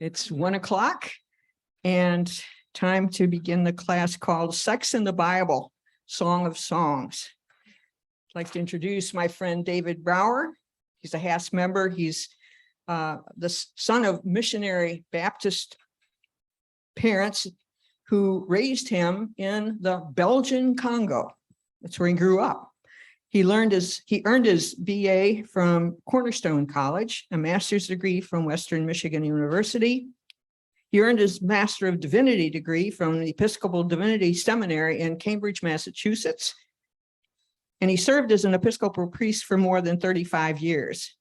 It's 1 o'clock and time to begin the class called Sex in the Bible, Song of Songs. I'd like to introduce my friend David Brower. He's a HAS member. He's the son of missionary Baptist parents who raised him in the Belgian Congo. That's where he grew up. He earned his BA from Cornerstone College, a master's degree from Western Michigan University. He earned his Master of Divinity degree from the Episcopal Divinity Seminary in Cambridge, Massachusetts. And he served as an Episcopal priest for more than 35 years.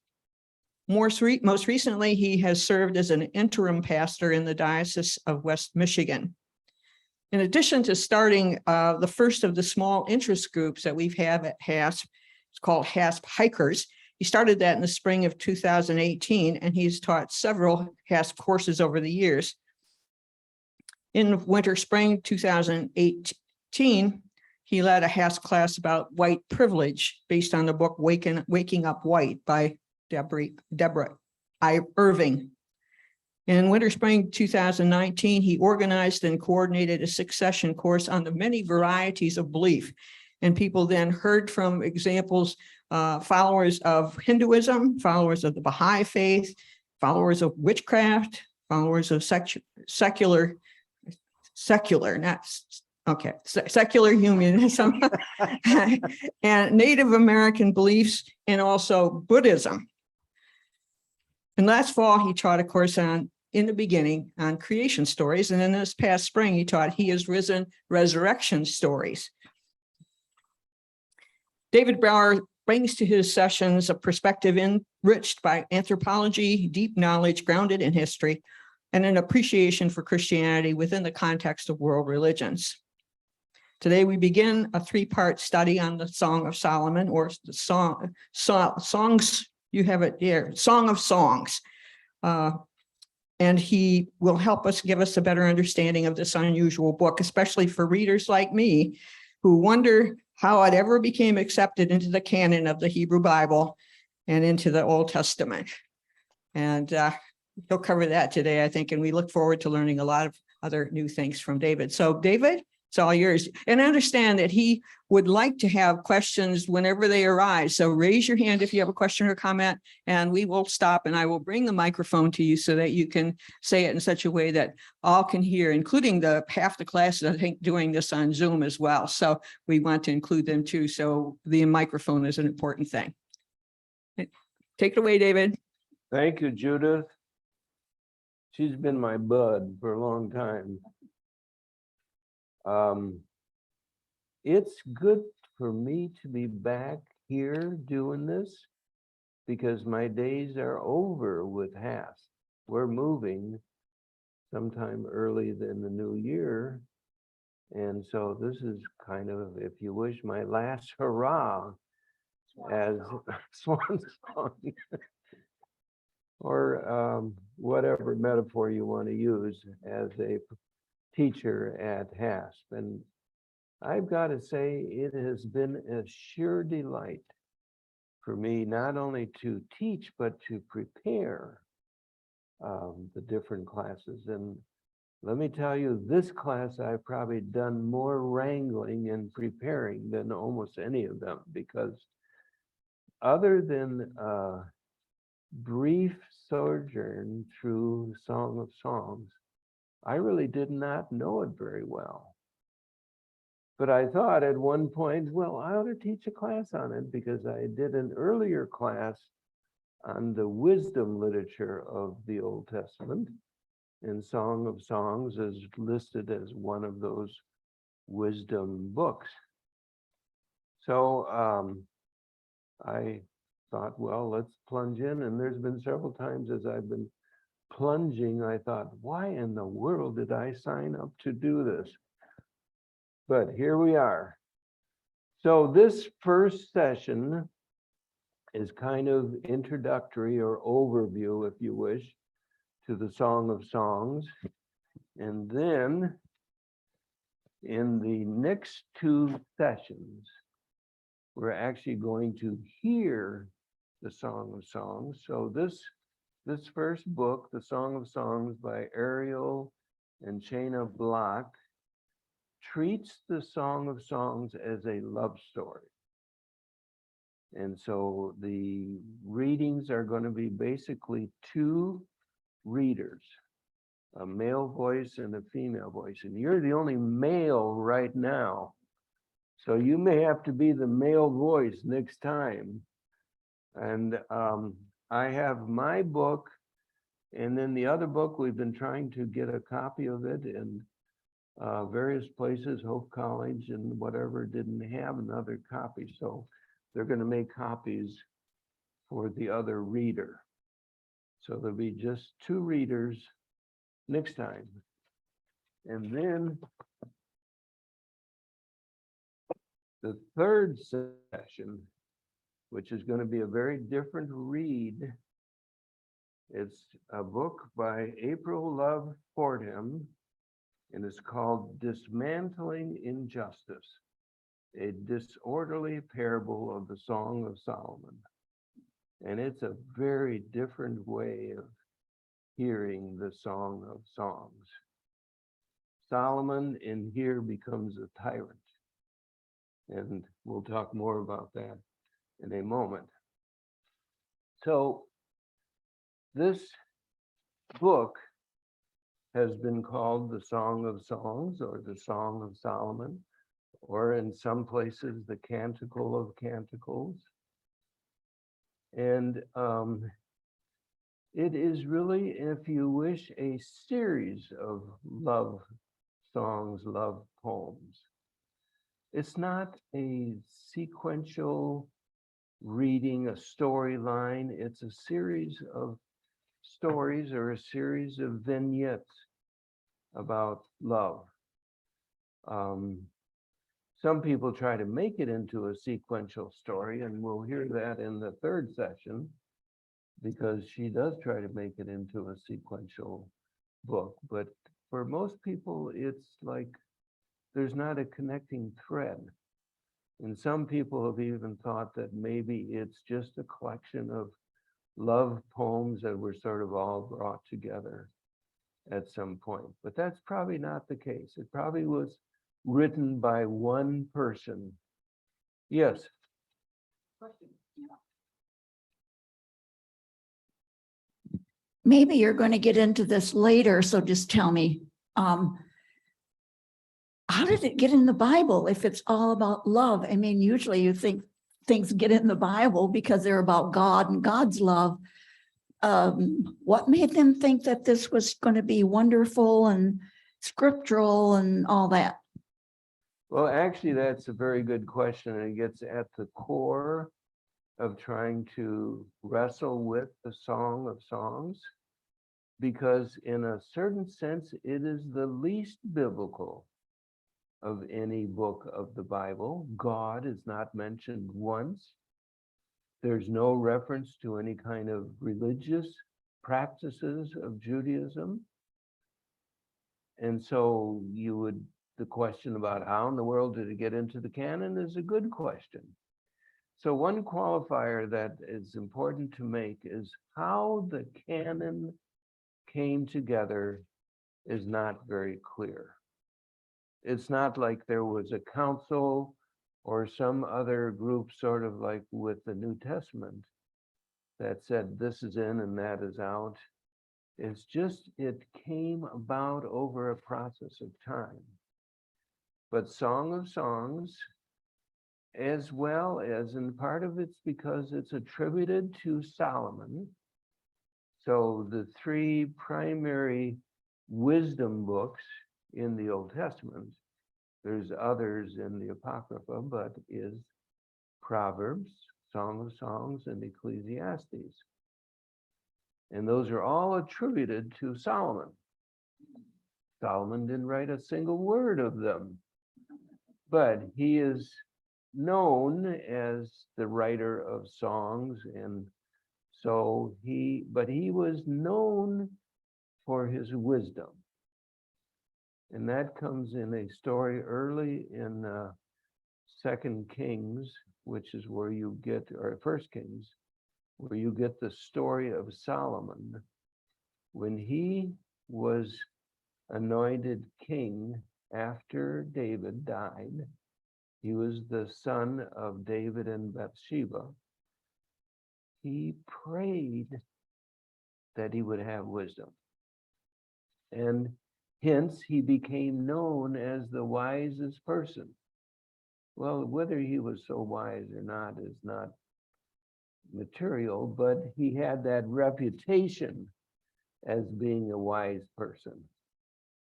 Most recently, he has served as an interim pastor in the Diocese of West Michigan. In addition to starting the first of the small interest groups that we've had at HASP, it's called HASP Hikers. He started that in the spring of 2018, and he's taught several HASP courses over the years. In spring 2018, he led a HASP class about white privilege based on the book Waking Up White by Deborah I. Irving. In spring 2019, he organized and coordinated a 6-session course on the many varieties of belief. And people then heard from examples, followers of Hinduism, followers of the Baha'i faith, followers of witchcraft, followers of secular humanism, and Native American beliefs, and also Buddhism. And last fall, he taught a course in the beginning on creation stories. And then this past spring, he taught He is Risen resurrection stories. David Brower brings to his sessions a perspective enriched by anthropology, deep knowledge grounded in history, and an appreciation for Christianity within the context of world religions. Today, we begin a 3-part study on the Song of Solomon, or the songs, you have it here, Song of Songs. And he will help us, give us a better understanding of this unusual book, especially for readers like me who wonder how it ever became accepted into the canon of the Hebrew Bible and into the Old Testament. And he'll cover that today, I think, and we look forward to learning a lot of other new things from David. So David, it's all yours. And understand that he would like to have questions whenever they arise. So raise your hand if you have a question or comment, and we will stop and I will bring the microphone to you so that you can say it in such a way that all can hear, including half the classes, I think, doing this on Zoom as well. So we want to include them too. So the microphone is an important thing. Take it away, David. Thank you, Judith. She's been my bud for a long time. It's good for me to be back here doing this because my days are over with HAS. We're moving sometime early in the new year. And so this is kind of, if you wish, my last hurrah as swan song or whatever metaphor you want to use as a teacher at HASP. And I've got to say, it has been a sheer delight for me not only to teach, but to prepare the different classes. And let me tell you, this class, I've probably done more wrangling and preparing than almost any of them, because other than a brief sojourn through Song of Songs, I really did not know it very well. But I thought at one point, well, I ought to teach a class on it because I did an earlier class on the wisdom literature of the Old Testament, and Song of Songs is listed as one of those wisdom books. So I thought, well, let's plunge in. And there's been several times as I've been plunging, I thought, why in the world did I sign up to do this? But here we are. So this first session is kind of introductory or overview, if you wish, to the Song of Songs. And then in the next 2 sessions, we're actually going to hear the Song of Songs. So this This first book, The Song of Songs by Ariel and Shana Block, treats the Song of Songs as a love story. And so the readings are going to be basically two readers, a male voice and a female voice. And you're the only male right now. So you may have to be the male voice next time. And I have my book, and then the other book, we've been trying to get a copy of it in various places, Hope College and whatever didn't have another copy. So they're going to make copies for the other reader. So there'll be just two readers next time. And then the third session, which is going to be a very different read. It's a book by April Love Fordham, and it's called Dismantling Injustice, a disorderly parable of the Song of Solomon. And it's a very different way of hearing the Song of Songs. Solomon in here becomes a tyrant. And we'll talk more about that in a moment. So this book has been called the Song of Songs or the Song of Solomon, or in some places, the Canticle of Canticles. And it is really, if you wish, a series of love songs, love poems. It's not a sequential reading, a storyline. It's a series of stories or a series of vignettes about love. Some people try to make it into a sequential story, and we'll hear that in the third session, because she does try to make it into a sequential book. But for most people, it's like there's not a connecting thread. And some people have even thought that maybe it's just a collection of love poems that were sort of all brought together at some point. But that's probably not the case. It probably was written by one person. Yes. Maybe you're going to get into this later, so just tell me, how did it get in the Bible if it's all about love? I mean, usually you think things get in the Bible because they're about God and God's love. What made them think that this was going to be wonderful and scriptural and all that? Well, actually, that's a very good question. And it gets at the core of trying to wrestle with the Song of Songs, because in a certain sense, it is the least biblical of any book of the Bible. God is not mentioned once. There's no reference to any kind of religious practices of Judaism. And so the question about how in the world did it get into the canon is a good question. So one qualifier that is important to make is how the canon came together is not very clear. It's not like there was a council or some other group, sort of like with the New Testament, that said this is in and that is out. It's just, it came about over a process of time. But Song of Songs, as well as, and part of it's because it's attributed to Solomon. So the three primary wisdom books in the Old Testament, there's others in the Apocrypha, but is Proverbs, Song of Songs, and Ecclesiastes. And those are all attributed to Solomon. Solomon didn't write a single word of them, but he is known as the writer of songs. And so he was known for his wisdom. And that comes in a story early in 2 Kings, which is where you get, or 1 Kings, where you get the story of Solomon when he was anointed king after David died. He was the son of David and Bathsheba. He prayed that he would have wisdom. And hence he became known as the wisest person. Well, whether he was so wise or not is not material, but he had that reputation as being a wise person.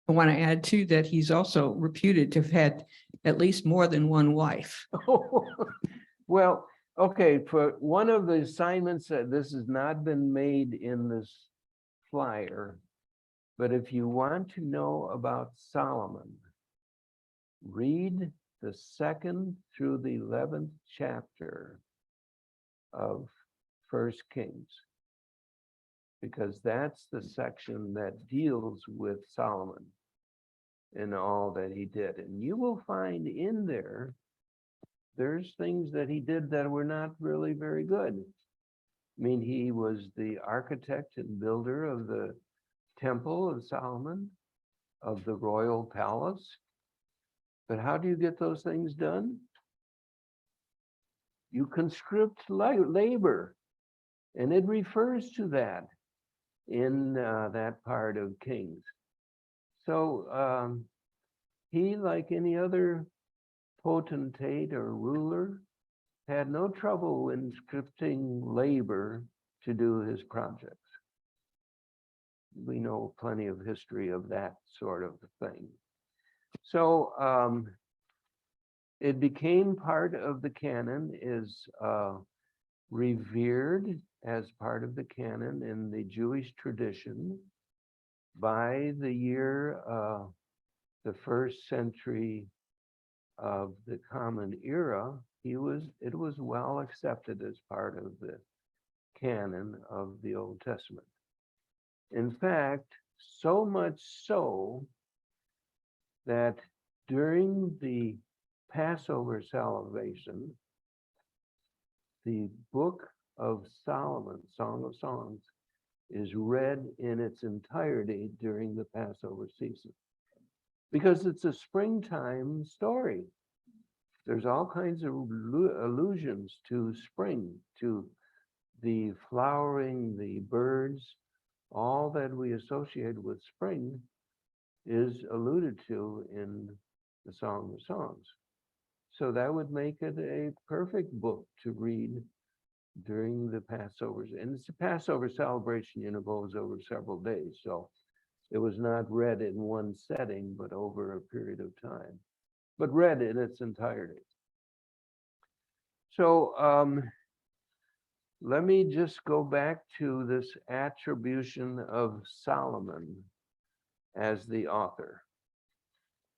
I want to add too that he's also reputed to have had at least more than one wife. Well, okay, for one of the assignments, this has not been made in this flyer, but if you want to know about Solomon, read the 2nd through the 11th chapter of 1 Kings, because that's the section that deals with Solomon and all that he did. And you will find in there's things that he did that were not really very good. I mean, he was the architect and builder of the Temple of Solomon, of the royal palace. But how do you get those things done? You conscript labor, and it refers to that in that part of Kings. So he, like any other potentate or ruler, had no trouble conscripting labor to do his projects. We know plenty of history of that sort of thing. So it became part of the canon, is revered as part of the canon in the Jewish tradition. By the year, the 1st century of the Common Era, it was well accepted as part of the canon of the Old Testament. In fact, so much so that during the Passover celebration, the book of Solomon, Song of Songs, is read in its entirety during the Passover season, because it's a springtime story. There's all kinds of allusions to spring, to the flowering, the birds, all that we associate with spring is alluded to in the Song of Songs. So that would make it a perfect book to read during the Passovers. And it's a Passover celebration, goes over several days. So it was not read in one setting, but over a period of time, but read in its entirety. So let me just go back to this attribution of Solomon as the author.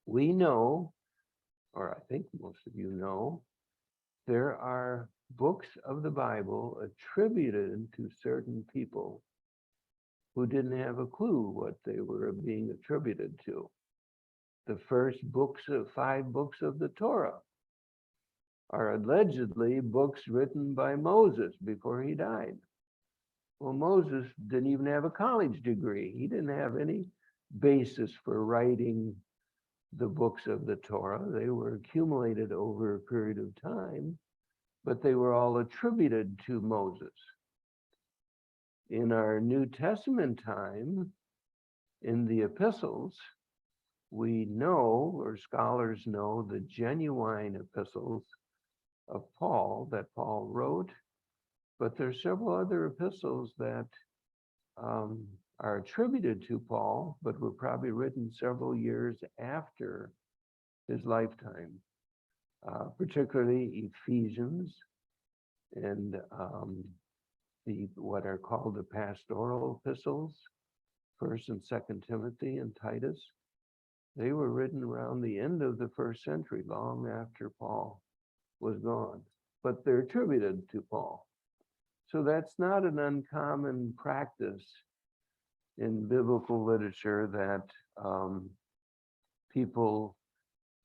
We know, or I think most of you know, there are books of the Bible attributed to certain people who didn't have a clue what they were being attributed to. The first 5 books of the Torah are allegedly books written by Moses before he died. Well, Moses didn't even have a college degree. He didn't have any basis for writing the books of the Torah. They were accumulated over a period of time, but they were all attributed to Moses. In our New Testament time, in the epistles, we know, or scholars know, the genuine epistles of Paul that Paul wrote, but there's several other epistles that are attributed to Paul, but were probably written several years after his lifetime, particularly Ephesians and what are called the pastoral epistles, 1st and 2nd Timothy and Titus. They were written around the end of the 1st century, long after Paul was gone, but they're attributed to Paul. So that's not an uncommon practice in biblical literature that people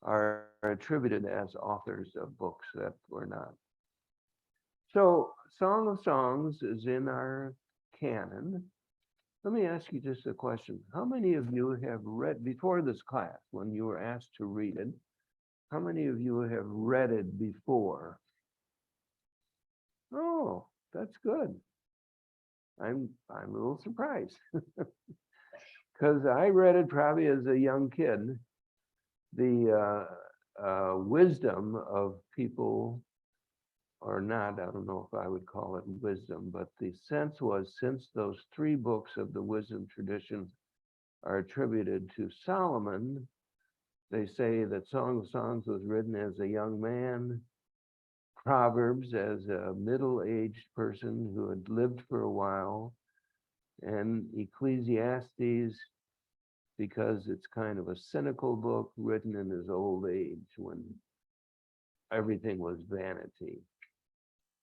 are attributed as authors of books that were not. So Song of Songs is in our canon. Let me ask you just a question. How many of you have read, before this class, when you were asked to read it, how many of you have read it before? Oh, that's good. I'm a little surprised. Because I read it probably as a young kid. The wisdom of people, or not, I don't know if I would call it wisdom, but the sense was, since those three books of the wisdom tradition are attributed to Solomon, they say that Song of Songs was written as a young man, Proverbs as a middle-aged person who had lived for a while, and Ecclesiastes because it's kind of a cynical book written in his old age when everything was vanity.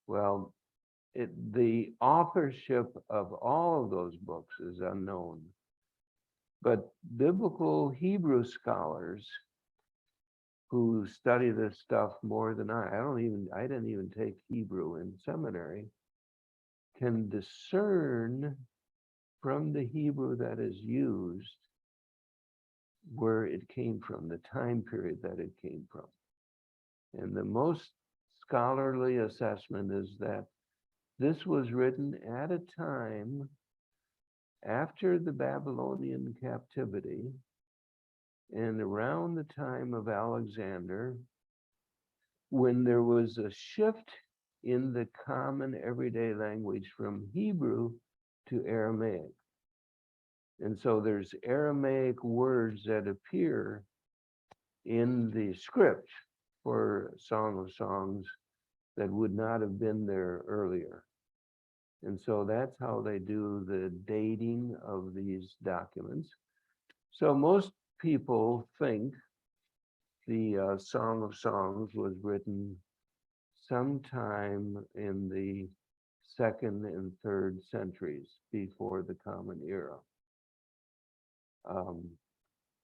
Well, the authorship of all of those books is unknown, but biblical Hebrew scholars who study this stuff more than I didn't even take Hebrew in seminary, can discern from the Hebrew that is used where it came from, the time period that it came from. And the most scholarly assessment is that this was written at a time after the Babylonian captivity and around the time of Alexander, when there was a shift in the common everyday language from Hebrew to Aramaic. And so there's Aramaic words that appear in the script for Song of Songs that would not have been there earlier. And so that's how they do the dating of these documents. So most people think the Song of Songs was written sometime in the 2nd and 3rd centuries before the Common Era.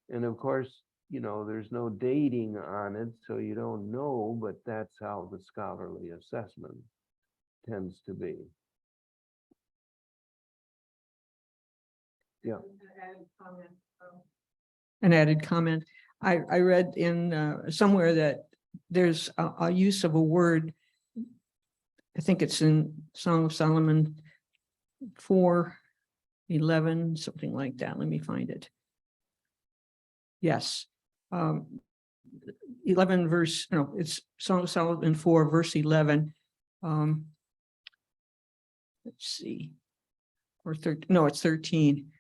And of course, you know, there's no dating on it, so you don't know, but that's how the scholarly assessment tends to be. Yeah. An added comment. I read in somewhere that there's a use of a word. I think it's in Song of Solomon 4:11, something like that. Let me find it. Yes. 11 verse, no, it's Song of Solomon 4 verse 11. Let's see. Or 13, no, it's 13.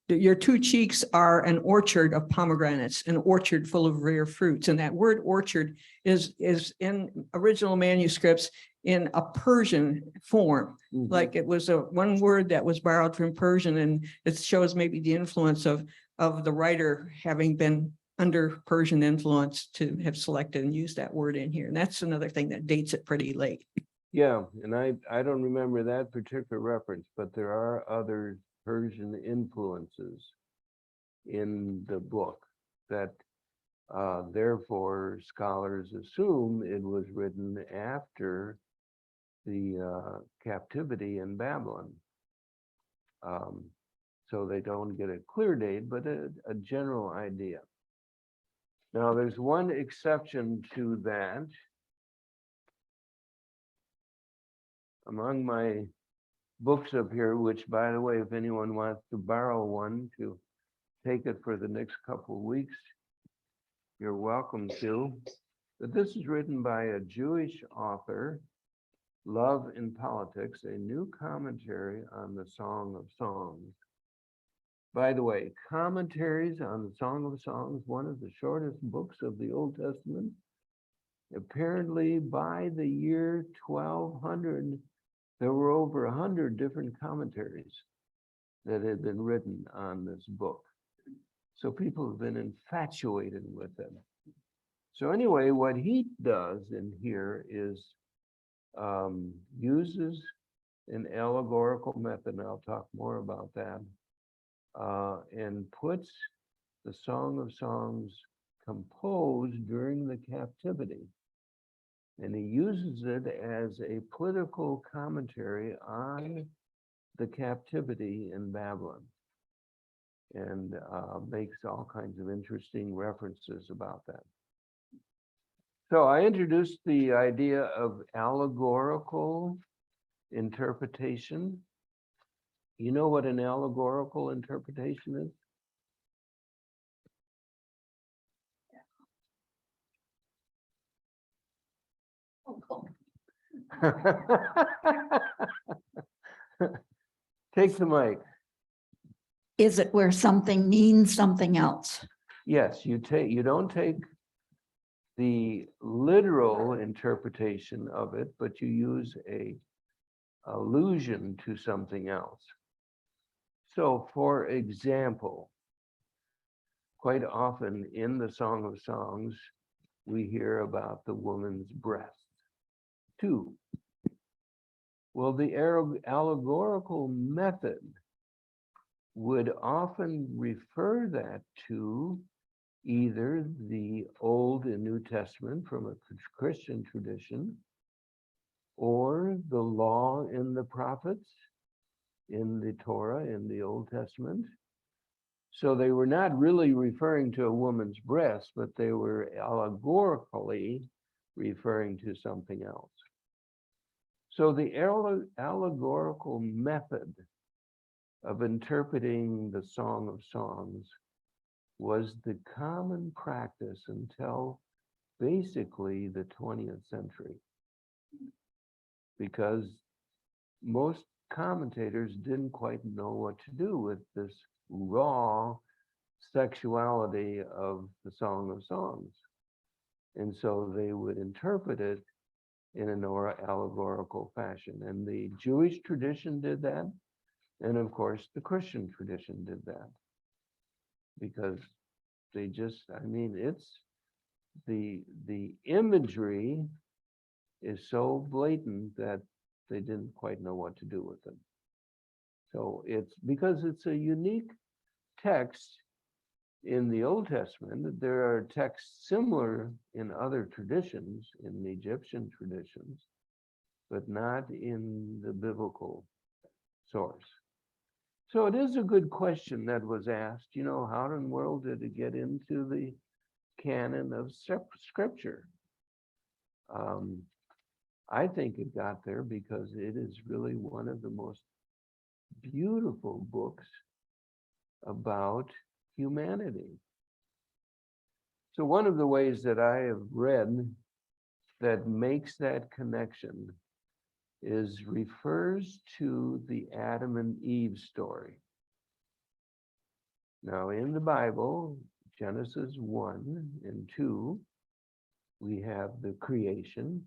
Your two cheeks are an orchard of pomegranates, an orchard full of rare fruits. And that word orchard is in original manuscripts in a Persian form. Mhm. Like it was one word that was borrowed from Persian, and it shows maybe the influence of the writer having been under Persian influence to have selected and used that word in here. And that's another thing that dates it pretty late. Yeah, and I don't remember that particular reference, but there are other Persian influences in the book that therefore scholars assume it was written after the captivity in Babylon. So they don't get a clear date, but a general idea. Now, there's one exception to that. Among my books up here, which, by the way, if anyone wants to borrow one to take it for the next couple of weeks, you're welcome to. But this is written by a Jewish author, Love in Politics, a new commentary on the Song of Songs. By the way, commentaries on the Song of Songs, one of the shortest books of the Old Testament. Apparently, by the year 1200, there were over 100 different commentaries that had been written on this book. So people have been infatuated with them. So anyway, what he does in here is uses an allegorical method, and I'll talk more about that, and puts the Song of Songs composed during the captivity And he uses it as a political commentary on the captivity in Babylon, and makes all kinds of interesting references about that. So I introduced the idea of allegorical interpretation. You know what an allegorical interpretation is? Take the mic. Is it where something means something else? Yes, you don't take the literal interpretation of it, but you use a allusion to something else. So, for example, quite often in the Song of Songs, we hear about the woman's breast. Two. Well, the allegorical method would often refer that to either the Old and New Testament from a Christian tradition, or the law in the prophets in the Torah in the Old Testament. So they were not really referring to a woman's breast, but they were allegorically referring to something else. So the allegorical method of interpreting the Song of Songs was the common practice until basically the 20th century, because most commentators didn't quite know what to do with this raw sexuality of the Song of Songs. And so they would interpret it in an allegorical fashion. And the Jewish tradition did that. And of course, the Christian tradition did that. Because they just, I mean, it's the imagery is so blatant that they didn't quite know what to do with them. So it's because it's a unique text in the Old Testament. There are texts similar in other traditions, in the Egyptian traditions, but not in the biblical source. So it is a good question that was asked, you know, how in the world did it get into the canon of scripture? I think it got there because it is really one of the most beautiful books about humanity. So one of the ways that I have read that makes that connection is refers to the Adam and Eve story. Now in the Bible, Genesis 1 and 2, we have the creation,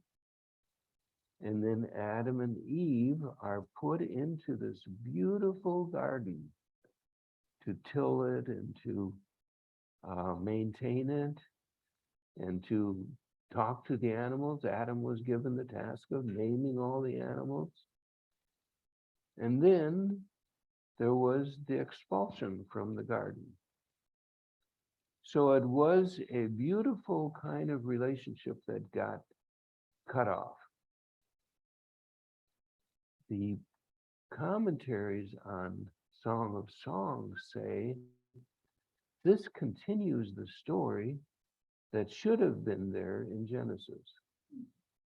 and then Adam and Eve are put into this beautiful garden to till it and to maintain it and to talk to the animals. Adam was given the task of naming all the animals. And then there was the expulsion from the garden. So it was a beautiful kind of relationship that got cut off. The commentaries on Song of Songs say this continues the story that should have been there in Genesis,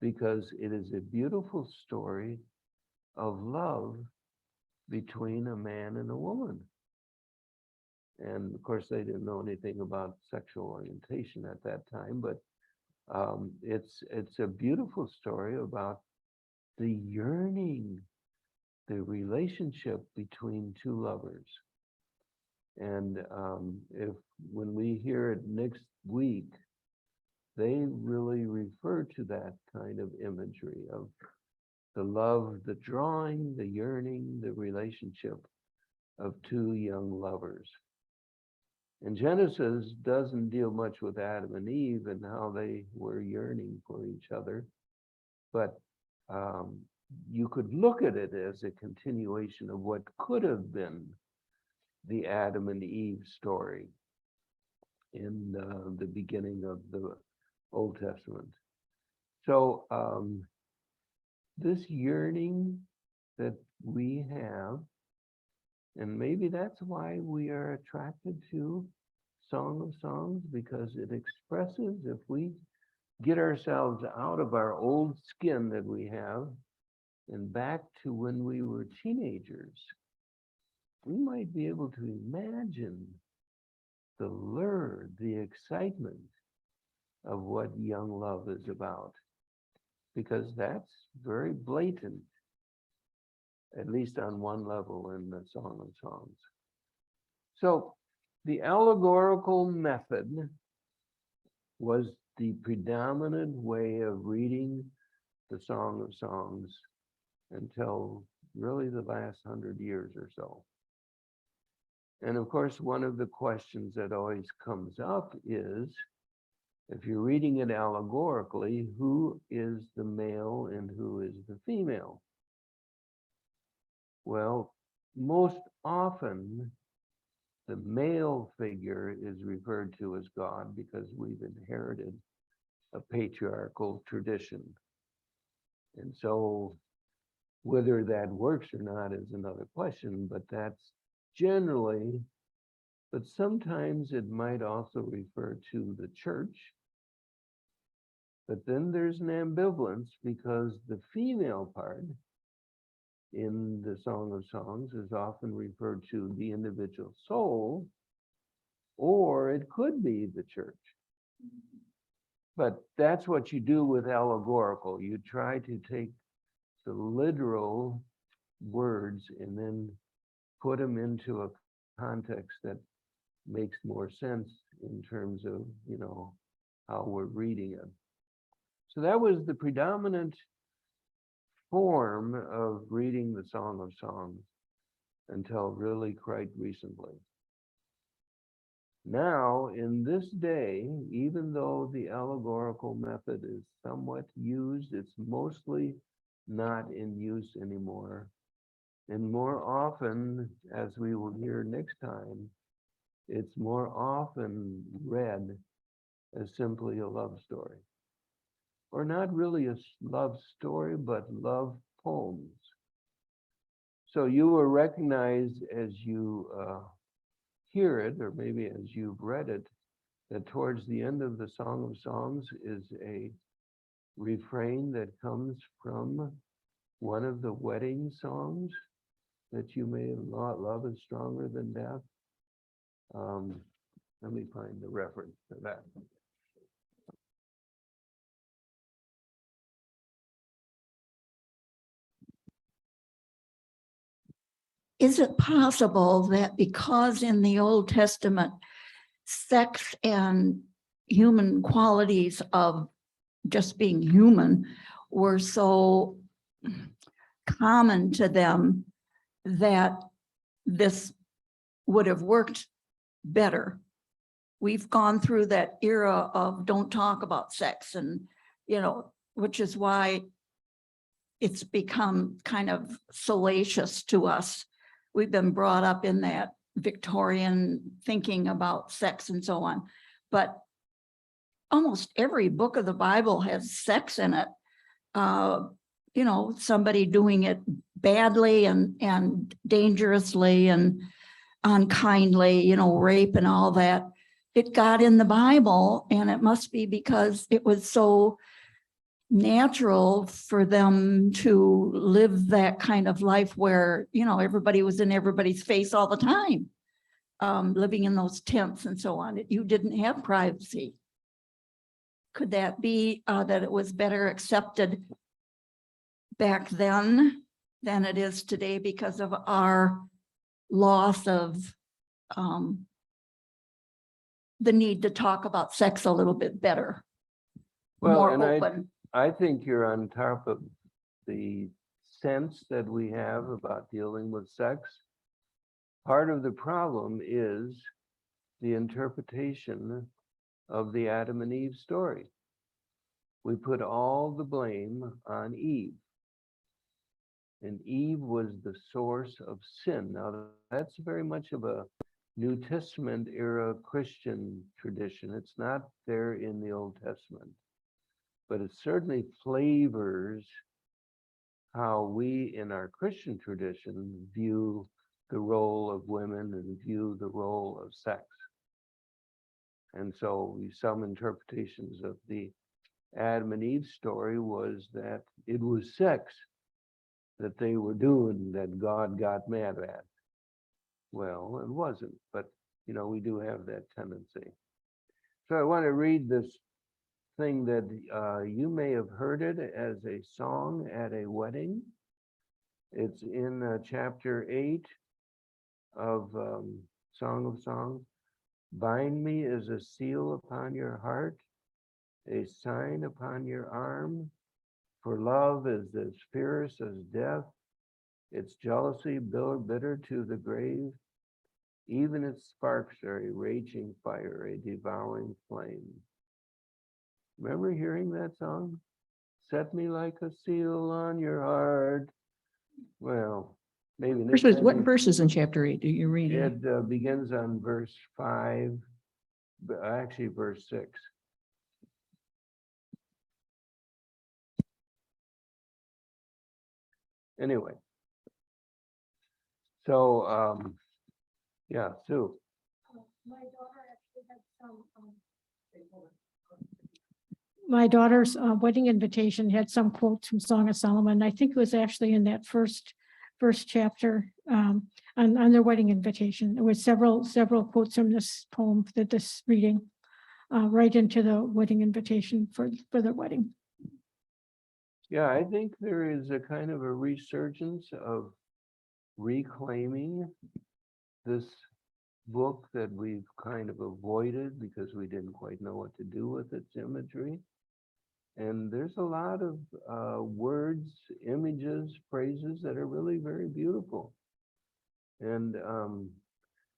because it is a beautiful story of love between a man and a woman. And of course, they didn't know anything about sexual orientation at that time, but it's a beautiful story about the yearning, the relationship between two lovers. And when we hear it next week, they really refer to that kind of imagery of the love, the drawing, the yearning, the relationship of two young lovers. And Genesis doesn't deal much with Adam and Eve and how they were yearning for each other, but you could look at it as a continuation of what could have been the Adam and Eve story in the beginning of the Old Testament. So this yearning that we have, and maybe that's why we are attracted to Song of Songs, because it expresses, if we get ourselves out of our old skin that we have and back to when we were teenagers, we might be able to imagine the lure, the excitement of what young love is about, because that's very blatant, at least on one level in the Song of Songs. So the allegorical method was the predominant way of reading the Song of Songs until really the last 100 years or so. And of course, one of the questions that always comes up is, if you're reading it allegorically, who is the male and who is the female? Well, most often, the male figure is referred to as God because we've inherited a patriarchal tradition. And so whether that works or not is another question, but that's generally, but sometimes it might also refer to the church. But then there's an ambivalence because the female part in the Song of Songs is often referred to the individual soul, or it could be the church. But that's what you do with allegorical. You try to take the literal words and then put them into a context that makes more sense in terms of, you know, how we're reading it. So that was the predominant form of reading the Song of Songs until really quite recently. Now, in this day, even though the allegorical method is somewhat used, it's mostly not in use anymore. And more often, as we will hear next time, it's more often read as simply a love story. Or not really a love story, but love poems. So you will recognize as you hear it, or maybe as you've read it, that towards the end of the Song of Songs is a refrain that comes from one of the wedding songs that you may have, Love is Stronger Than Death. Let me find the reference to that. Is it possible that because in the Old Testament, sex and human qualities of just being human were so common to them that this would have worked better? We've gone through that era of don't talk about sex, and, you know, which is why it's become kind of salacious to us. We've been brought up in that Victorian thinking about sex and so on. But almost every book of the Bible has sex in it. You know, somebody doing it badly and dangerously and unkindly, you know, rape and all that. It got in the Bible, and it must be because it was so natural for them to live that kind of life where, you know, everybody was in everybody's face all the time, living in those tents and so on. You didn't have privacy. Could that be that it was better accepted back then than it is today because of our loss of the need to talk about sex a little bit better, Well, more and open? I think you're on top of the sense that we have about dealing with sex. Part of the problem is the interpretation of the Adam and Eve story. We put all the blame on Eve. And Eve was the source of sin. Now, that's very much of a New Testament era Christian tradition. It's not there in the Old Testament. but it certainly flavors how we in our Christian tradition view the role of women and view the role of sex. And so some interpretations of the Adam and Eve story was that it was sex that they were doing that God got mad at. Well, it wasn't, but we do have that tendency. So I want to read this thing that you may have heard it as a song at a wedding. It's in chapter 8 of Song of Songs. Bind me as a seal upon your heart, a sign upon your arm, for love is as fierce as death, its jealousy bitter to the grave, even its sparks are a raging fire, a devouring flame. Remember hearing that song? Set me like a seal on your heart. Well, maybe What verses in chapter 8 do you read? it begins on verse 5, but actually verse 6. Anyway, so yeah, Sue. My daughter's wedding invitation had some quotes from Song of Solomon. I think it was actually in that first chapter on their wedding invitation. There was several quotes from this poem, this reading, right into the wedding invitation for their wedding. Yeah, I think there is a kind of a resurgence of reclaiming this book that we've kind of avoided because we didn't quite know what to do with its imagery. And there's a lot of words, images, phrases that are really very beautiful. And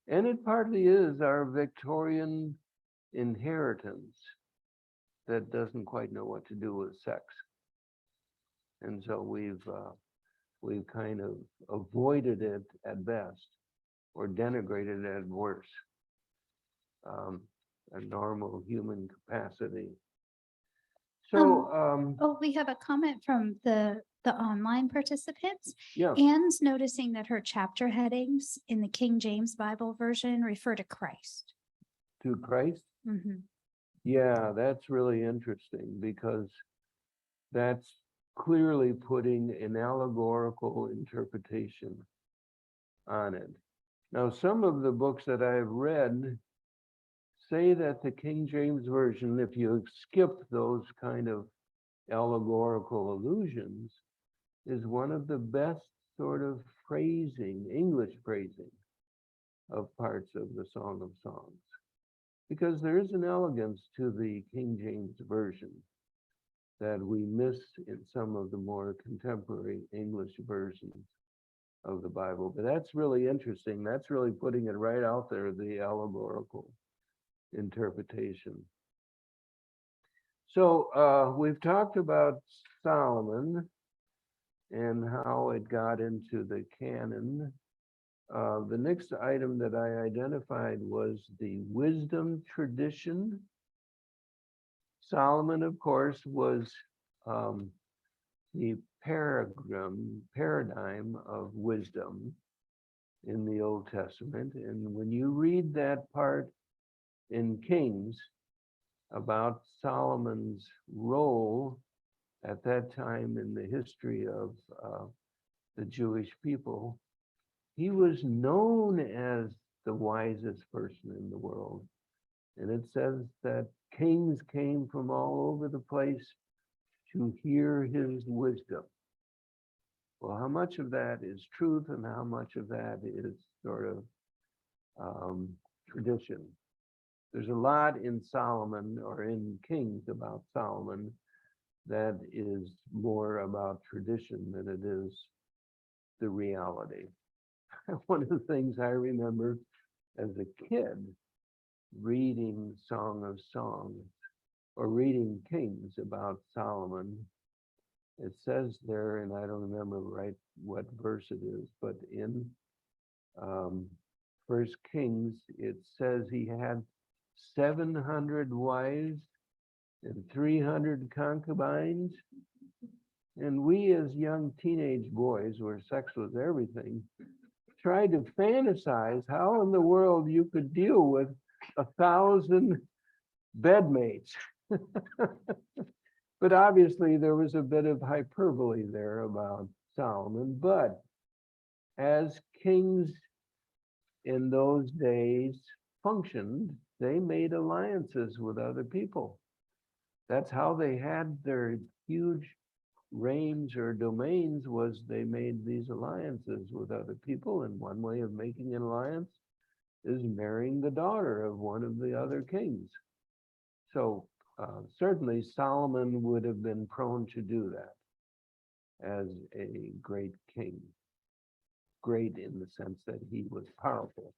it partly is our Victorian inheritance that doesn't quite know what to do with sex. And so we've kind of avoided it at best or denigrated it at worst. A normal human capacity. So we have a comment from the online participants. yeah, Anne's noticing that her chapter headings in the King James Bible version refer to Christ. to Christ. Mhm. Yeah, that's really interesting because that's clearly putting an allegorical interpretation on it. Now, some of the books that I've read say that the King James Version, if you skip those kind of allegorical allusions, is one of the best sort of English phrasing of parts of the Song of Songs. Because there is an elegance to the King James Version that we miss in some of the more contemporary English versions of the Bible. But that's really interesting. That's really putting it right out there, the allegorical interpretation. So we've talked about Solomon and how it got into the canon. The next item that I identified was the wisdom tradition. Solomon, of course, was the paradigm of wisdom in the Old Testament. And when you read that part in Kings about Solomon's role at that time in the history of the Jewish people, he was known as the wisest person in the world. And it says that kings came from all over the place to hear his wisdom. Well, how much of that is truth and how much of that is sort of tradition? There's a lot in Solomon or in Kings about Solomon that is more about tradition than it is the reality. One of the things I remember as a kid reading Song of Songs or reading Kings about Solomon, it says there, and I don't remember right what verse it is, but in First Kings, it says he had 700 wives and 300 concubines. And we as young teenage boys, where sex was everything, tried to fantasize how in the world you could deal with 1,000 bedmates. But obviously there was a bit of hyperbole there about Solomon. But as kings in those days functioned, they made alliances with other people. That's how they had their huge reigns or domains, was they made these alliances with other people. And one way of making an alliance is marrying the daughter of one of the other kings. So certainly Solomon would have been prone to do that as a great king. Great in the sense that he was powerful.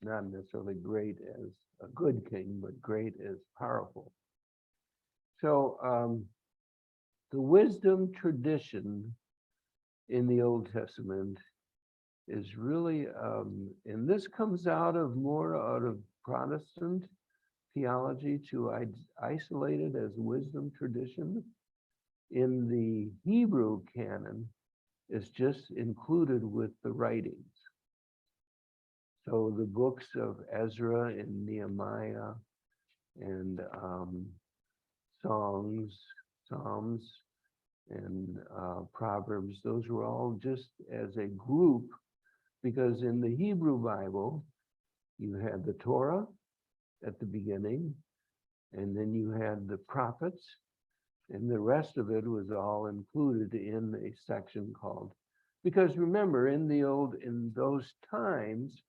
Not necessarily great as a good king, but great as powerful. So the wisdom tradition in the Old Testament is really, and this comes out of Protestant theology, to isolate it as wisdom tradition. In the Hebrew canon, is just included with the writings. So the books of Ezra and Nehemiah and Psalms, and Proverbs, those were all just as a group, because in the Hebrew Bible, you had the Torah at the beginning, and then you had the prophets, and the rest of it was all included in a section called, because remember, in those times,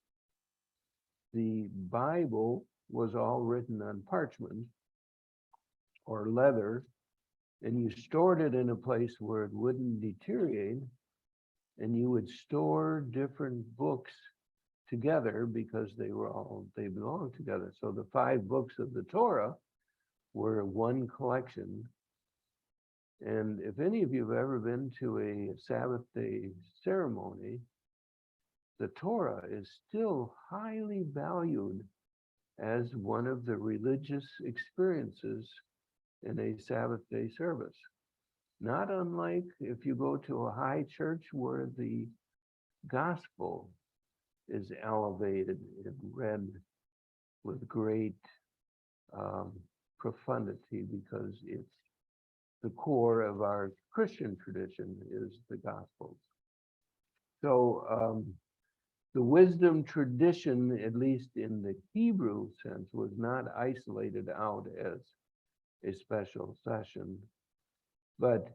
the Bible was all written on parchment or leather, and you stored it in a place where it wouldn't deteriorate, and you would store different books together because they belonged together. So the 5 books of the Torah were one collection. And if any of you have ever been to a Sabbath day ceremony, the Torah is still highly valued as one of the religious experiences in a Sabbath day service. Not unlike if you go to a high church where the gospel is elevated and read with great profundity, because it's the core of our Christian tradition is the Gospels. So the wisdom tradition, at least in the Hebrew sense, was not isolated out as a special session, but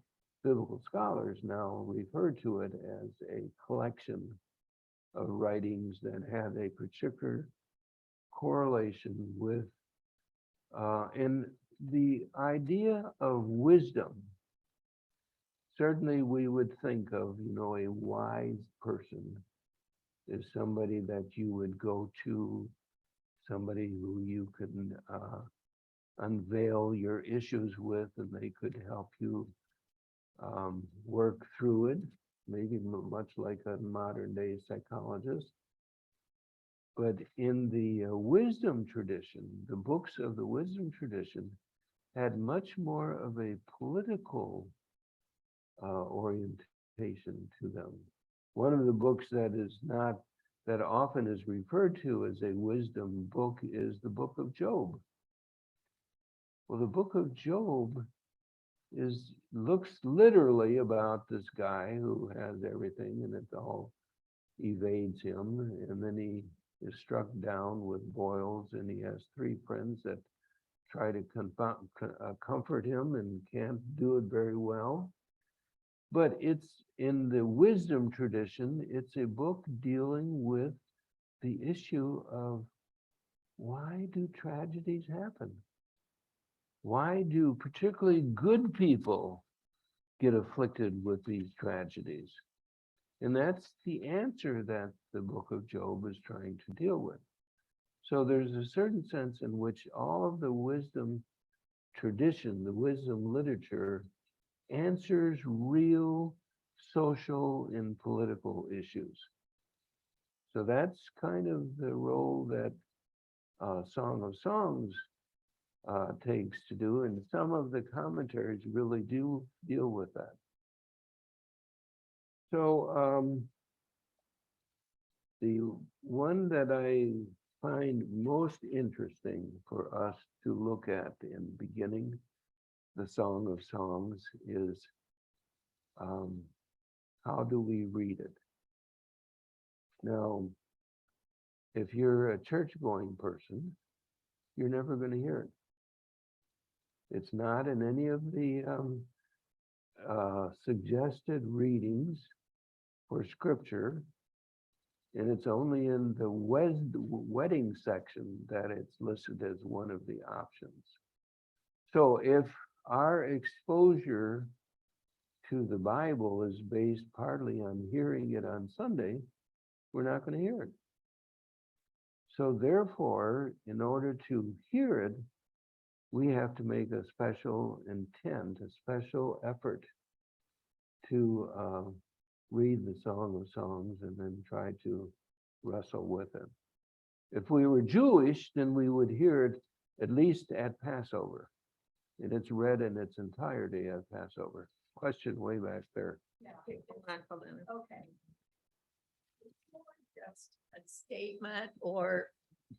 biblical scholars now refer to it as a collection of writings that had a particular correlation with, and the idea of wisdom. Certainly we would think of, a wise person as somebody that you would go to, somebody who you can unveil your issues with, and they could help you work through it, maybe much like a modern day psychologist. But in the wisdom tradition, the books of the wisdom tradition had much more of a political orientation to them. One of the books that often is referred to as a wisdom book is the book of Job. Well, the book of Job looks literally about this guy who has everything and it all evades him, and then he is struck down with boils, and he has 3 friends that try to comfort him and can't do it very well. But it's in the wisdom tradition, it's a book dealing with the issue of, why do tragedies happen? Why do particularly good people get afflicted with these tragedies? And that's the answer that the book of Job is trying to deal with. So there's a certain sense in which all of the wisdom tradition, the wisdom literature, answers real social and political issues. So that's kind of the role that Song of Songs takes to do, and some of the commentaries really do deal with that. So the one that I find most interesting for us to look at in beginning the Song of Songs is how do we read it? Now, if you're a church-going person, you're never going to hear it. It's not in any of the suggested readings for scripture, and it's only in the wedding section that it's listed as one of the options. So if our exposure to the Bible is based partly on hearing it on Sunday, we're not going to hear it. So therefore, in order to hear it, we have to make a special intent, a special effort to read the Song of Songs and then try to wrestle with it. If we were Jewish, then we would hear it at least at Passover. And it's read in its entirety at Passover. Question way back there. Okay. Just a statement or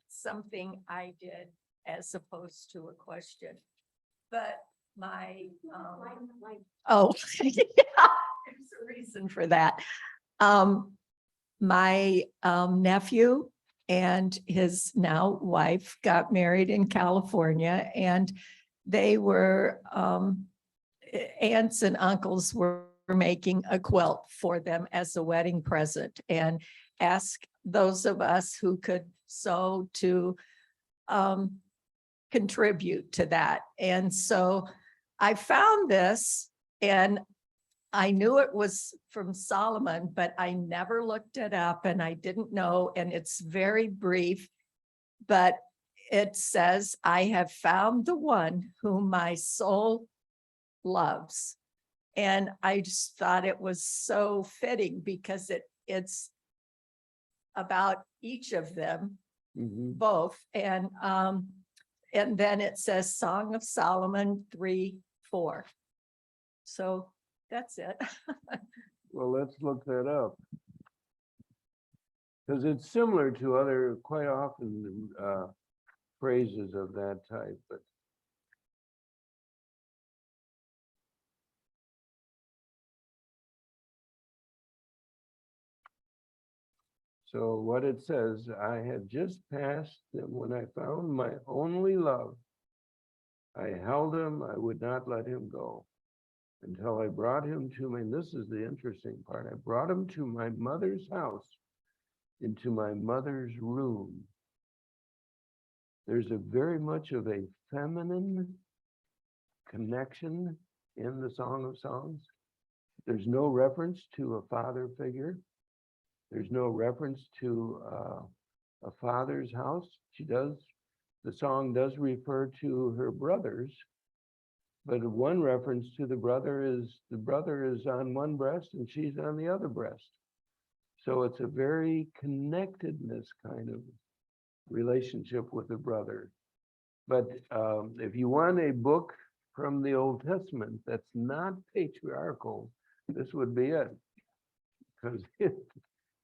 something I did as opposed to a question. But my, oh, yeah, there's a reason for that. My nephew and his now wife got married in California, and they were, aunts and uncles were making a quilt for them as a wedding present, and asked those of us who could sew to contribute to that. And so I found this, and I knew it was from Solomon, but I never looked it up and I didn't know, and it's very brief, but it says, I have found the one whom my soul loves. And I just thought it was so fitting because it's about each of them, both. And then it says Song of Solomon 3:4. So that's it. Well, let's look that up. Because it's similar to other, quite often, phrases of that type, but so what it says, I had just passed them when I found my only love. I held him, I would not let him go until I brought him to me. And this is the interesting part. I brought him to my mother's house, into my mother's room. There's a very much of a feminine connection in the Song of Songs. There's no reference to a father figure. There's no reference to a father's house. The song does refer to her brothers, but one reference to the brother is on one breast and she's on the other breast. So it's a very connectedness kind of relationship with the brother. But if you want a book from the Old Testament that's not patriarchal, this would be it. Because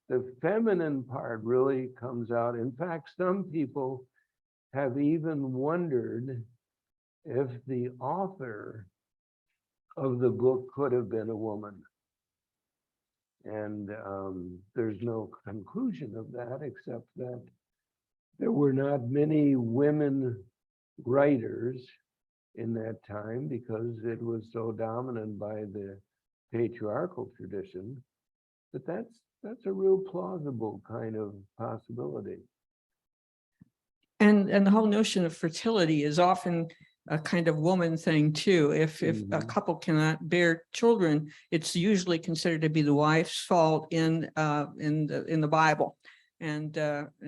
the feminine part really comes out. In fact, some people have even wondered if the author of the book could have been a woman. And there's no conclusion of that, except that there were not many women writers in that time because it was so dominant by the patriarchal tradition. But that's a real plausible kind of possibility. And the whole notion of fertility is often a kind of woman thing too. If a couple cannot bear children, it's usually considered to be the wife's fault in the Bible. And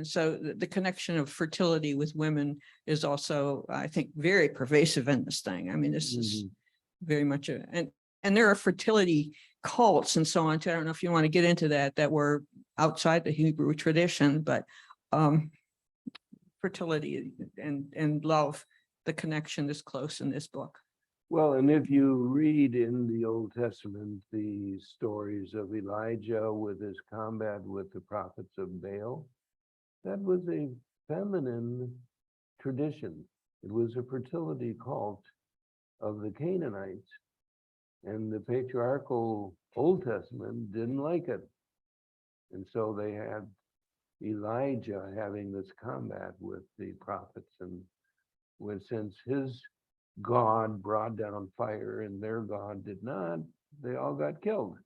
so the connection of fertility with women is also, I think, very pervasive in this thing. I mean, this is very much and there are fertility cults and so on too. I don't know if you want to get into that were outside the Hebrew tradition, but fertility and love the connection this close in this book. Well, and if you read in the Old Testament, the stories of Elijah with his combat with the prophets of Baal, that was a feminine tradition. It was a fertility cult of the Canaanites. And the patriarchal Old Testament didn't like it. And so they had Elijah having this combat with the prophets. And since his God brought down fire and their God did not, they all got killed,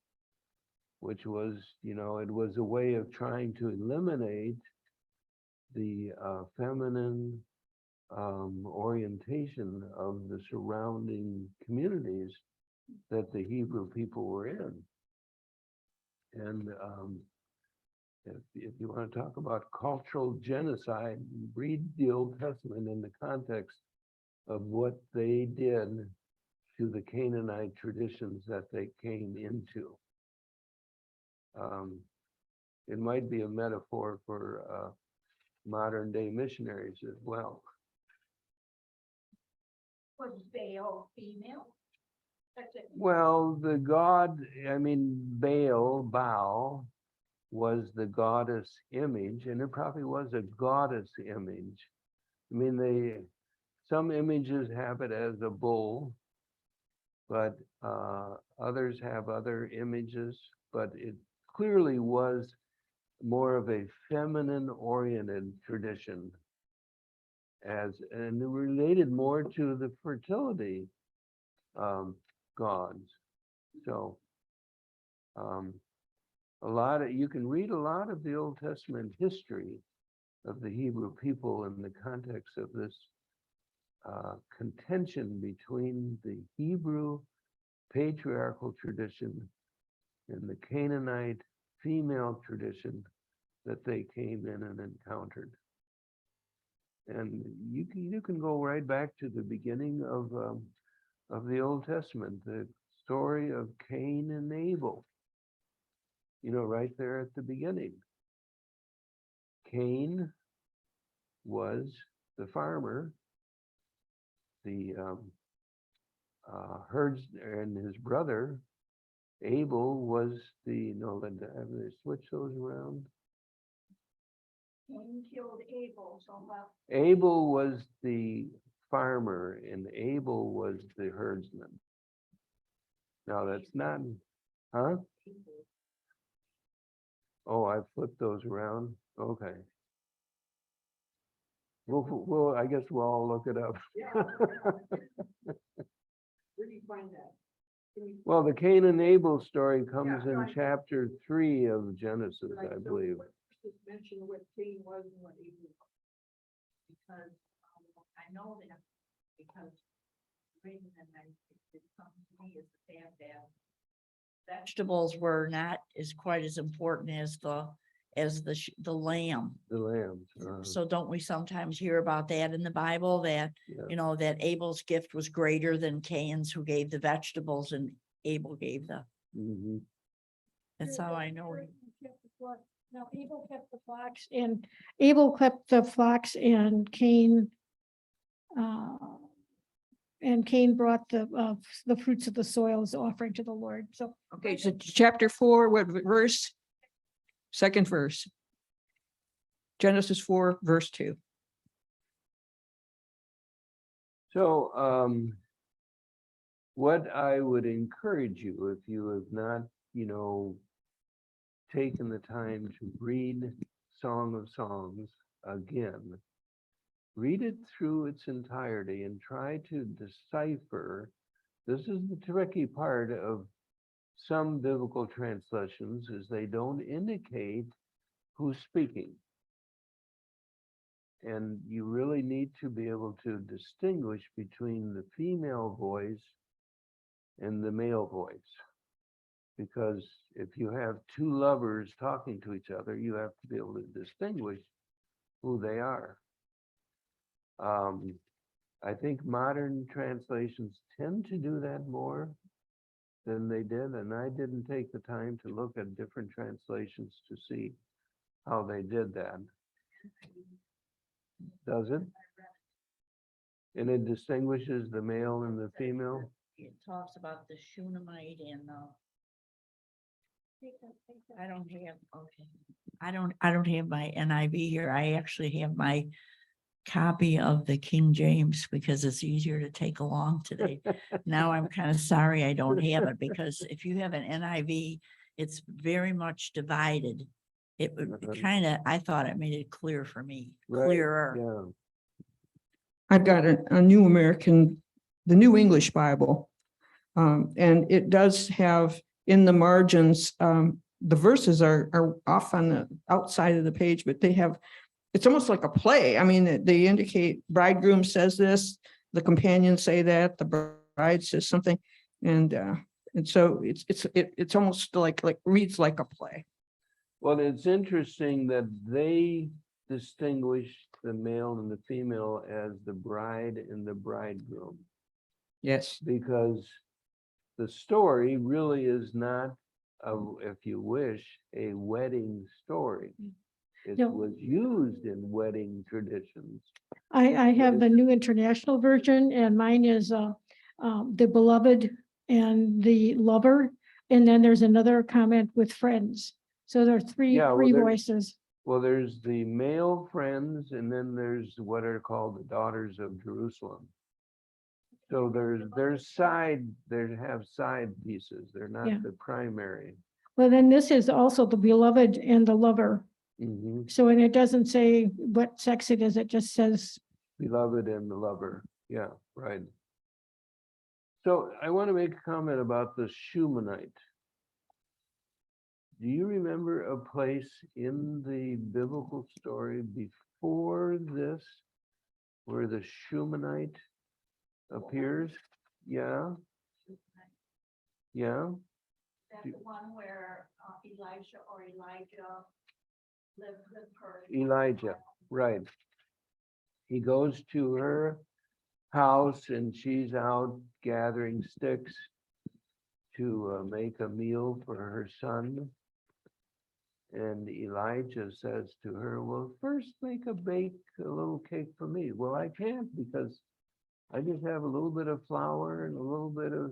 which was, it was a way of trying to eliminate the feminine orientation of the surrounding communities that the Hebrew people were in. And if you want to talk about cultural genocide, read the Old Testament in the context of what they did to the Canaanite traditions that they came into. It might be a metaphor for modern day missionaries as well. Was Baal female? Well, the god, Baal was the goddess image, and it probably was a goddess image. Some images have it as a bull, but others have other images, but it clearly was more of a feminine oriented tradition and related more to the fertility gods. So you can read a lot of the Old Testament history of the Hebrew people in the context of this contention between the Hebrew patriarchal tradition and the Canaanite female tradition that they came in and encountered. And you can go right back to the beginning of the Old Testament, the story of Cain and Abel. Right there at the beginning. Cain was the farmer, the herds, and his brother Abel was have they switched those around? Cain killed Abel, so Abel was the farmer and Abel was the herdsman. Now that's not, huh? Oh, I flipped those around. Okay. Well, I guess we'll all look it up. Where do you find that? Well, the Cain and Abel story comes in chapter 3 of Genesis, I believe. Mention what Cain was and what Abel was. Because I know that because reading them, it comes to me as the fact that vegetables were not as quite as important as the lamb. The lambs. So don't we sometimes hear about that in the Bible that, Yeah. that Abel's gift was greater than Cain's, who gave the vegetables and Abel gave the, Mhm. that's how I know. Now Abel kept the flocks and Cain brought the fruits of the soil as offering to the Lord. So Okay, so chapter 4, what verse? Second verse. Genesis 4, verse 2. So, what I would encourage you, if you have not, taken the time to read Song of Songs again, read it through its entirety and try to decipher. This is the tricky part of some biblical translations, is they don't indicate who's speaking. And you really need to be able to distinguish between the female voice and the male voice. Because if you have two lovers talking to each other, you have to be able to distinguish who they are. I think modern translations tend to do that more than they did, and I didn't take the time to look at different translations to see how they did that. Does it? And it distinguishes the male and the female. It talks about the Shunammite and I don't have, okay. I don't have my NIV here. I actually have my copy of the King James because it's easier to take along today. Now I'm kind of sorry I don't have it because if you have an NIV, it's very much divided. It would kind of, I thought it made it clear for me, Right, clearer. Yeah, I've got a New American, the New English Bible. And it does have in the margins, the verses are off on the outside of the page, but they have, it's almost like a play. I mean, they indicate bridegroom says this, the companions say that, the bride says something. And so it's almost like reads like a play. well, it's interesting that they distinguish the male and the female as the bride and the bridegroom, Yes. because the story really is not, if you wish, a wedding story. It No. was used in wedding traditions. I have the New International Version and mine is the beloved and the lover. And then there's another comment with friends. So there are three Yeah, well, three there- voices. Well, there's the male friends, and then there's what are called the daughters of Jerusalem. So they have side pieces. They're Yeah. not the primary. Well, then this is also the beloved and the lover. Mhm. So, and it doesn't say what sex it is, it just says, Beloved and the lover. Yeah, right. So I want to make a comment about the Shunammite. Do you remember a place in the biblical story before this where the Shunammite appears? Yeah, yeah. That's the one where Elijah or Elijah lived with her. Elijah, right. He goes to her house and she's out gathering sticks to make a meal for her son. And Elijah says to her, well, first bake a little cake for me. Well, I can't because I just have a little bit of flour and a little bit of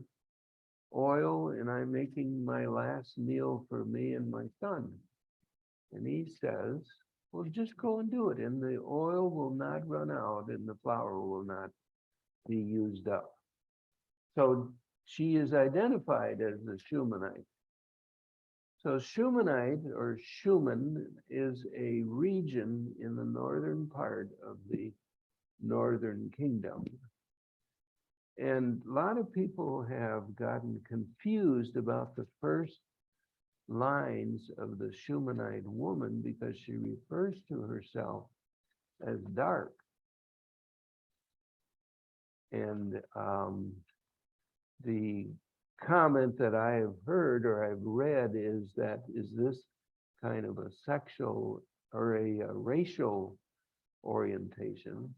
oil and I'm making my last meal for me and my son. And he says, well, just go and do it. And the oil will not run out and the flour will not be used up. So she is identified as the Shunammite. So Shunammite or Shuman is a region in the northern part of the northern kingdom. And a lot of people have gotten confused about the first lines of the Shunammite woman because she refers to herself as dark. And the comment that I have heard or I've read is this kind of a sexual or a racial orientation?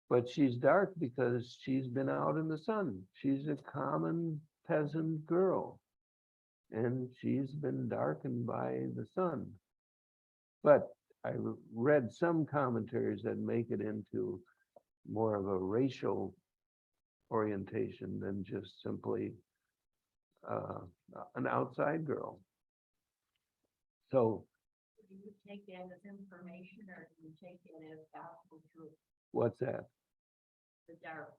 But she's dark because she's been out in the sun. She's a common peasant girl. And she's been darkened by the sun. But I read some commentaries that make it into more of a racial orientation than just simply an outside girl. So Do you take that as information or do you take it as gospel truth? what's that? The dark.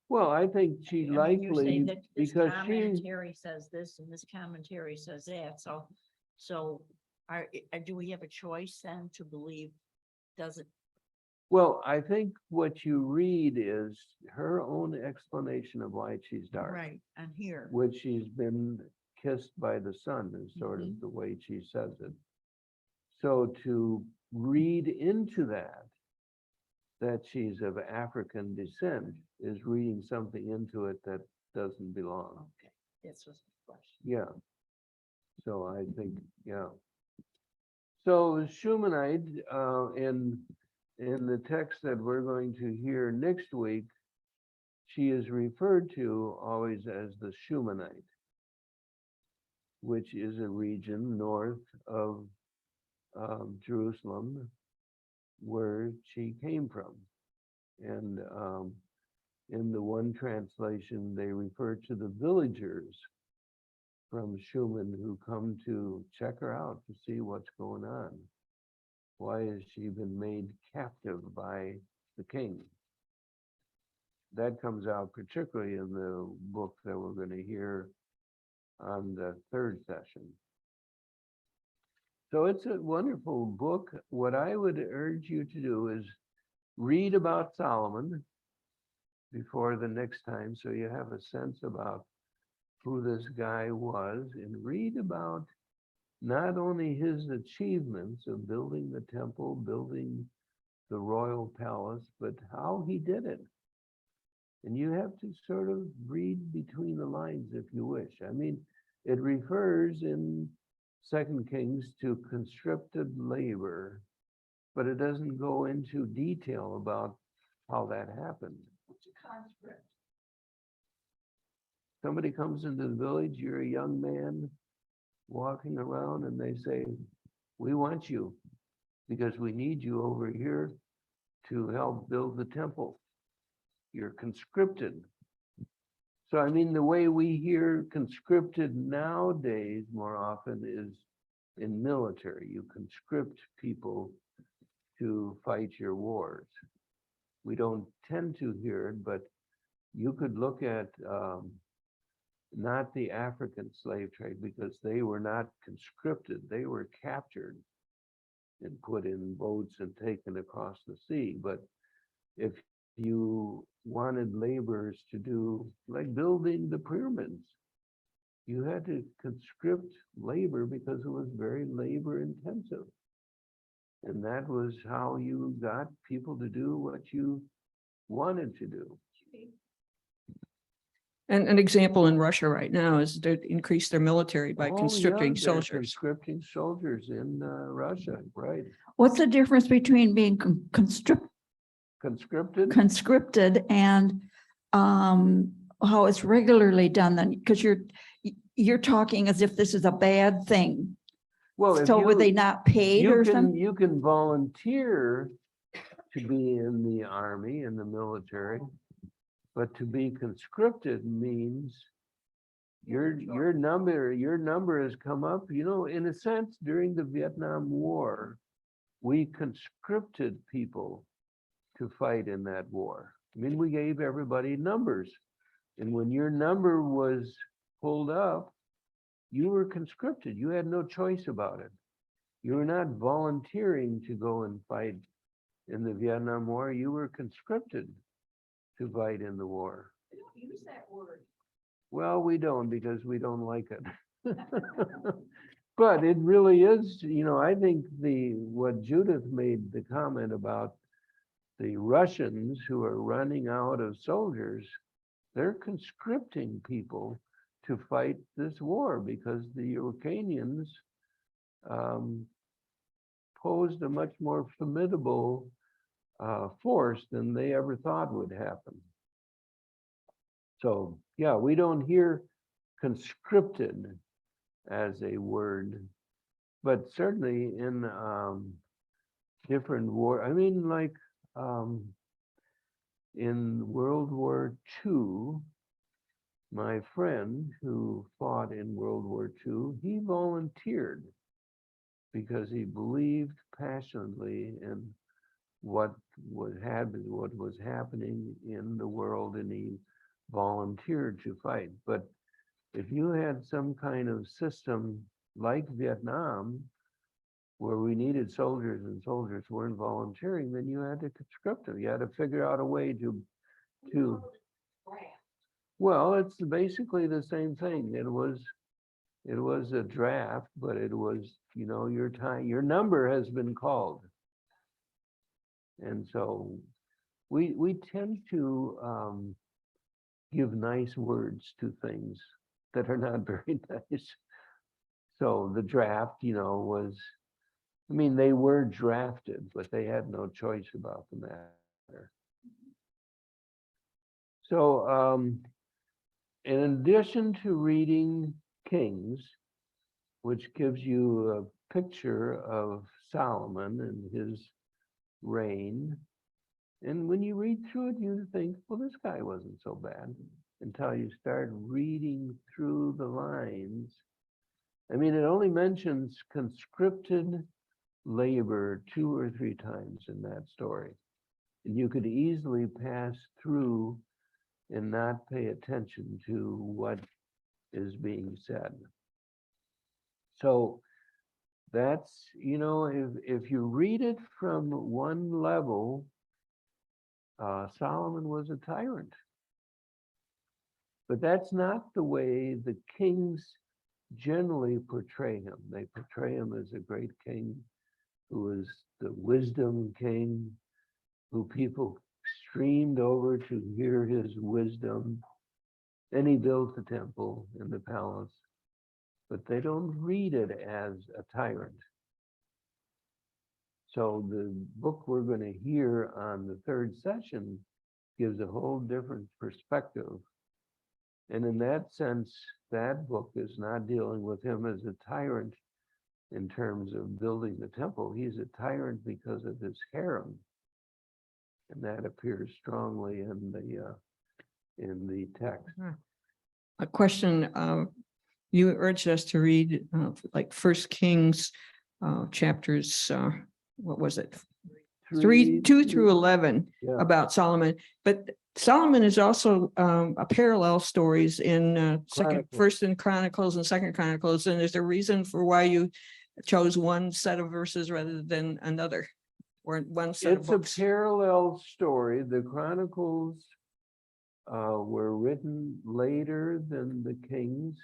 Well, I think she I mean, you say likely, that this because she, commentary says this and this commentary says that, so do we have a choice then to believe, does it? well, I think what you read is her own explanation of why she's dark. Right, and here. Which she's been kissed by the sun is sort of Mhm. the way she says it. So to read into that she's of African descent is reading something into it that doesn't belong. Okay, this was the question. Yeah. So I think, yeah. So Shunammite, in the text that we're going to hear next week, she is referred to always as the Shunammite, which is a region north of Jerusalem where she came from. And in the one translation, they refer to the villagers from Schumann who come to check her out to see what's going on. Why has she been made captive by the king? That comes out particularly in the book that we're going to hear on the third session. So it's a wonderful book. What I would urge you to do is read about Solomon before the next time, so you have a sense about who this guy was, and read about not only his achievements of building the temple, building the royal palace, but how he did it. And you have to sort of read between the lines if you wish. I mean, it refers in 2 Kings to conscripted labor, but it doesn't go into detail about how that happened. Somebody comes into the village, you're a young man walking around, and they say, we want you because we need you over here to help build the temple. You're conscripted. So, I mean, the way we hear conscripted nowadays more often is in military. You conscript people to fight your wars. We don't tend to hear it, but you could look at not the African slave trade, because they were not conscripted. They were captured and put in boats and taken across the sea. But if you wanted laborers to do, like building the pyramids, you had to conscript labor because it was very labor intensive. And that was how you got people to do what you wanted to do. And an example in Russia right now is to increase their military by Oh, conscripting yeah, they're soldiers. conscripting soldiers in Russia, right? What's the difference between being Conscripted? conscripted and how it's regularly done then? Because you're talking as if this is a bad thing. Well, if So were you- they not paid or something? You can volunteer to be in the army, in the military, but to be conscripted means your number has come up. You know, in a sense, during the Vietnam War, we conscripted people to fight in that war. I mean, we gave everybody numbers, and when your number was pulled up, you were conscripted. You had no choice about it. You were not volunteering to go and fight in the Vietnam War. You were conscripted to fight in the war. I don't use that word. Well, we don't, because we don't like it. But it really is, you know, I think what Judith made the comment about the Russians who are running out of soldiers, they're conscripting people to fight this war because the Ukrainians posed a much more formidable force than they ever thought would happen. So, yeah, we don't hear conscripted as a word, but certainly in different war, I mean, like in World War II, my friend who fought in World War II, he volunteered because he believed passionately in what was happening in the world, and he volunteered to fight. But if you had some kind of system like Vietnam, where we needed soldiers and soldiers weren't volunteering, then you had to conscript them. You had to figure out a way to well, it's basically the same thing. It was a draft, but it was, you know, your number has been called. And so we tend to give nice words to things that are not very nice. So the draft, you know, was, I mean, they were drafted, but they had no choice about the matter. So in addition to reading Kings, which gives you a picture of Solomon and his reign, And when you read through it, you think, well, this guy wasn't so bad, until you start reading through the lines. I mean, it only mentions conscripted labor 2 or 3 times in that story. And you could easily pass through and not pay attention to what is being said. So that's, you know, if you read it from one level, Solomon was a tyrant. But that's not the way the kings generally portray him. They portray him as a great king who is the wisdom king, who people streamed over to hear his wisdom. Then he built the temple and the palace, but they don't read it as a tyrant. So the book we're going to hear on the 3rd session gives a whole different perspective. And in that sense, that book is not dealing with him as a tyrant in terms of building the temple. He's a tyrant because of his harem. And that appears strongly in the text. A question, you urged us to read like First Kings chapters, what was it? 2 through 11 Yeah. about Solomon, but Solomon is also a parallel stories in First and Chronicles and Second Chronicles. And is there a reason for why you chose one set of verses rather than another, or one set of It's a books? parallel story. The Chronicles were written later than the Kings,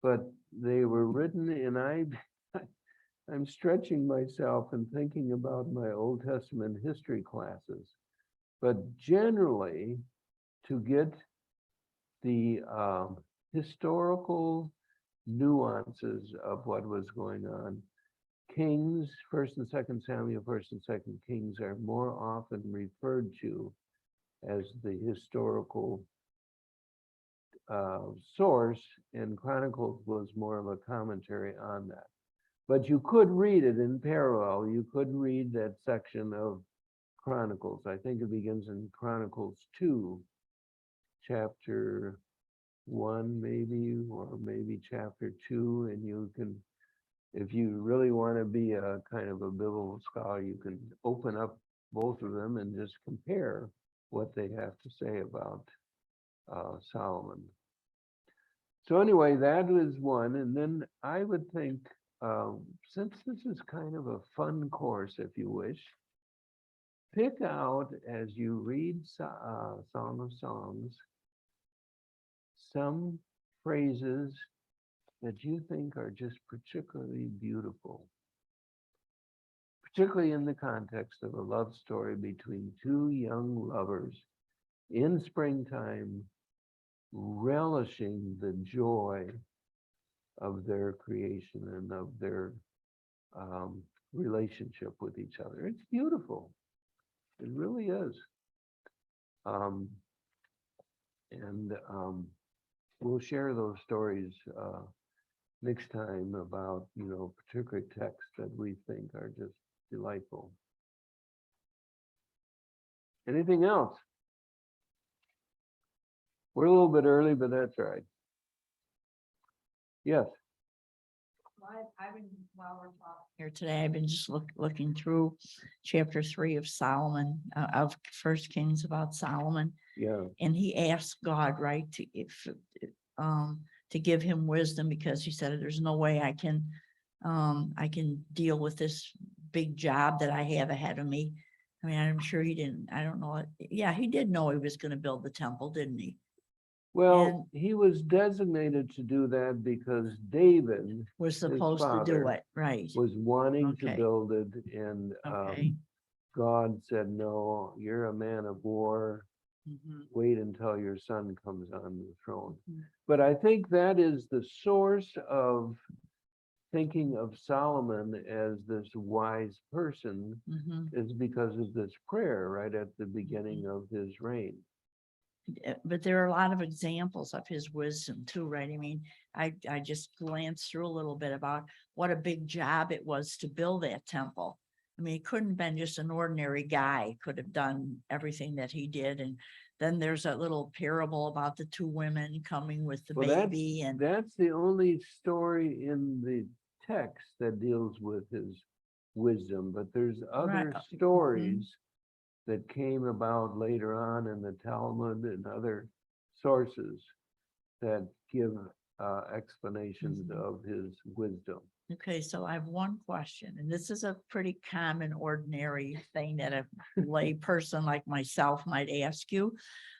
but they were written, and I'm stretching myself and thinking about my Old Testament history classes. But generally, to get the historical nuances of what was going on, Kings, 1st and 2nd Samuel, 1st and 2nd Kings are more often referred to as the historical source, and Chronicles was more of a commentary on that. But you could read it in parallel. You could read that section of Chronicles. I think it begins in Chronicles 2, chapter 1 maybe, or maybe chapter 2, and you can, if you really want to be a kind of a biblical scholar, you can open up both of them and just compare what they have to say about Solomon. So anyway, that was one. And then I would think, since this is kind of a fun course, if you wish, pick out, as you read Song of Songs, some phrases that you think are just particularly beautiful, particularly in the context of a love story between 2 young lovers in springtime, relishing the joy of their creation and of their relationship with each other. It's beautiful. It really is. We'll share those stories next time about, you know, particular texts that we think are just delightful. Anything else? We're a little bit early, but that's all right. Yes. I've been, while we're talking here today, I've been just looking through chapter 3 of Solomon, of First Kings, about Solomon. Yeah. And he asked God, right, to give him wisdom, because he said, there's no way I can deal with this big job that I have ahead of me. I mean, I'm sure he didn't, I don't know. Yeah, he did know he was going to build the temple, didn't he? Well, he was designated to do that because David Was supposed to do father it, right? was wanting to Okay. build it, and Okay. God said, no, you're a man of war. Mhm. Wait until your son comes on the throne. Mm. But I think that is the source of thinking of Solomon as this wise person, Mhm. is because of this prayer right at the beginning of his reign. But there are a lot of examples of his wisdom too, right? I mean, I just glanced through a little bit about what a big job it was to build that temple. I mean, he couldn't have been just an ordinary guy, could have done everything that he did. And then there's that little parable about the two women coming with the Well, baby and that's the only story in the text that deals with his wisdom, but there's other Right. stories that came about later on in the Talmud and other sources that give explanations of his wisdom. okay, so I have one question, and this is a pretty common, ordinary thing that a lay person like myself might ask you.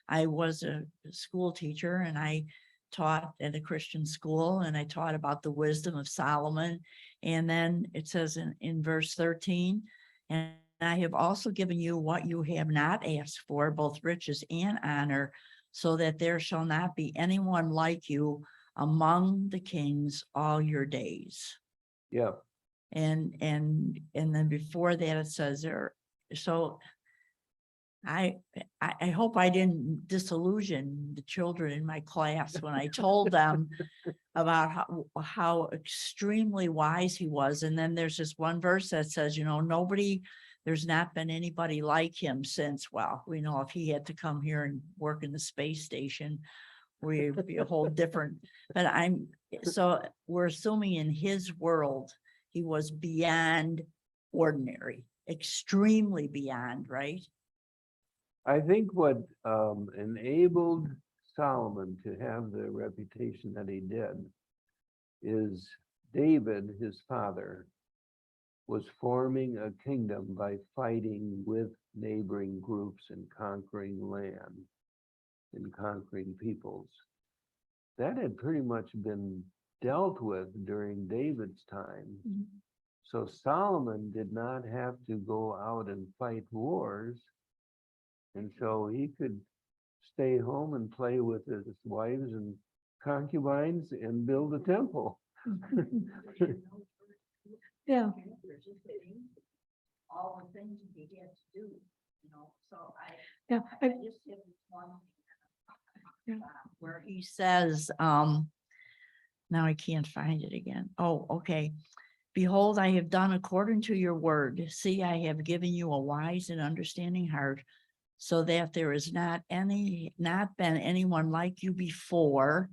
I was a school teacher and I taught at a Christian school and I taught about the wisdom of Solomon. And then it says in verse 13, and I have also given you what you have not asked for, both riches and honor, so that there shall not be anyone like you among the kings all your days. Yeah, And then before that, it says there, so I hope I didn't disillusion the children in my class when I told them about how extremely wise he was. And then there's this one verse that says, you know, there's not been anybody like him since, well, we know if he had to come here and work in the space station, we'd be a whole different, but so we're assuming in his world, he was beyond ordinary, extremely beyond, right? I think what enabled Solomon to have the reputation that he did is David, his father, was forming a kingdom by fighting with neighboring groups and conquering land and conquering peoples. That had pretty much been dealt with during David's time. So Solomon did not have to go out and fight wars. And so he could stay home and play with his wives and concubines and build a temple. Yeah. All the things he had to do, you know, so Yeah. I just have this one. Yeah. Where he says, now I can't find it again. Oh, okay. Behold, I have done according to your word. See, I have given you a wise and understanding heart, so that there is not been anyone like you before,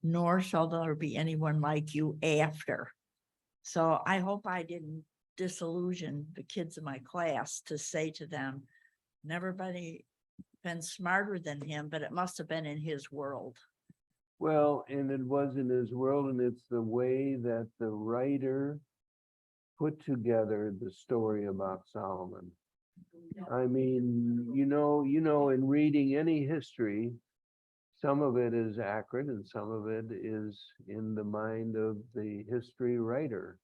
nor shall there be anyone like you after. So I hope I didn't disillusion the kids in my class to say to them, never been smarter than him, but it must have been in his world. Well, and it was in his world, and it's the way that the writer put together the story about Solomon. I mean, you know, in reading any history, some of it is accurate and some of it is in the mind of the history writer.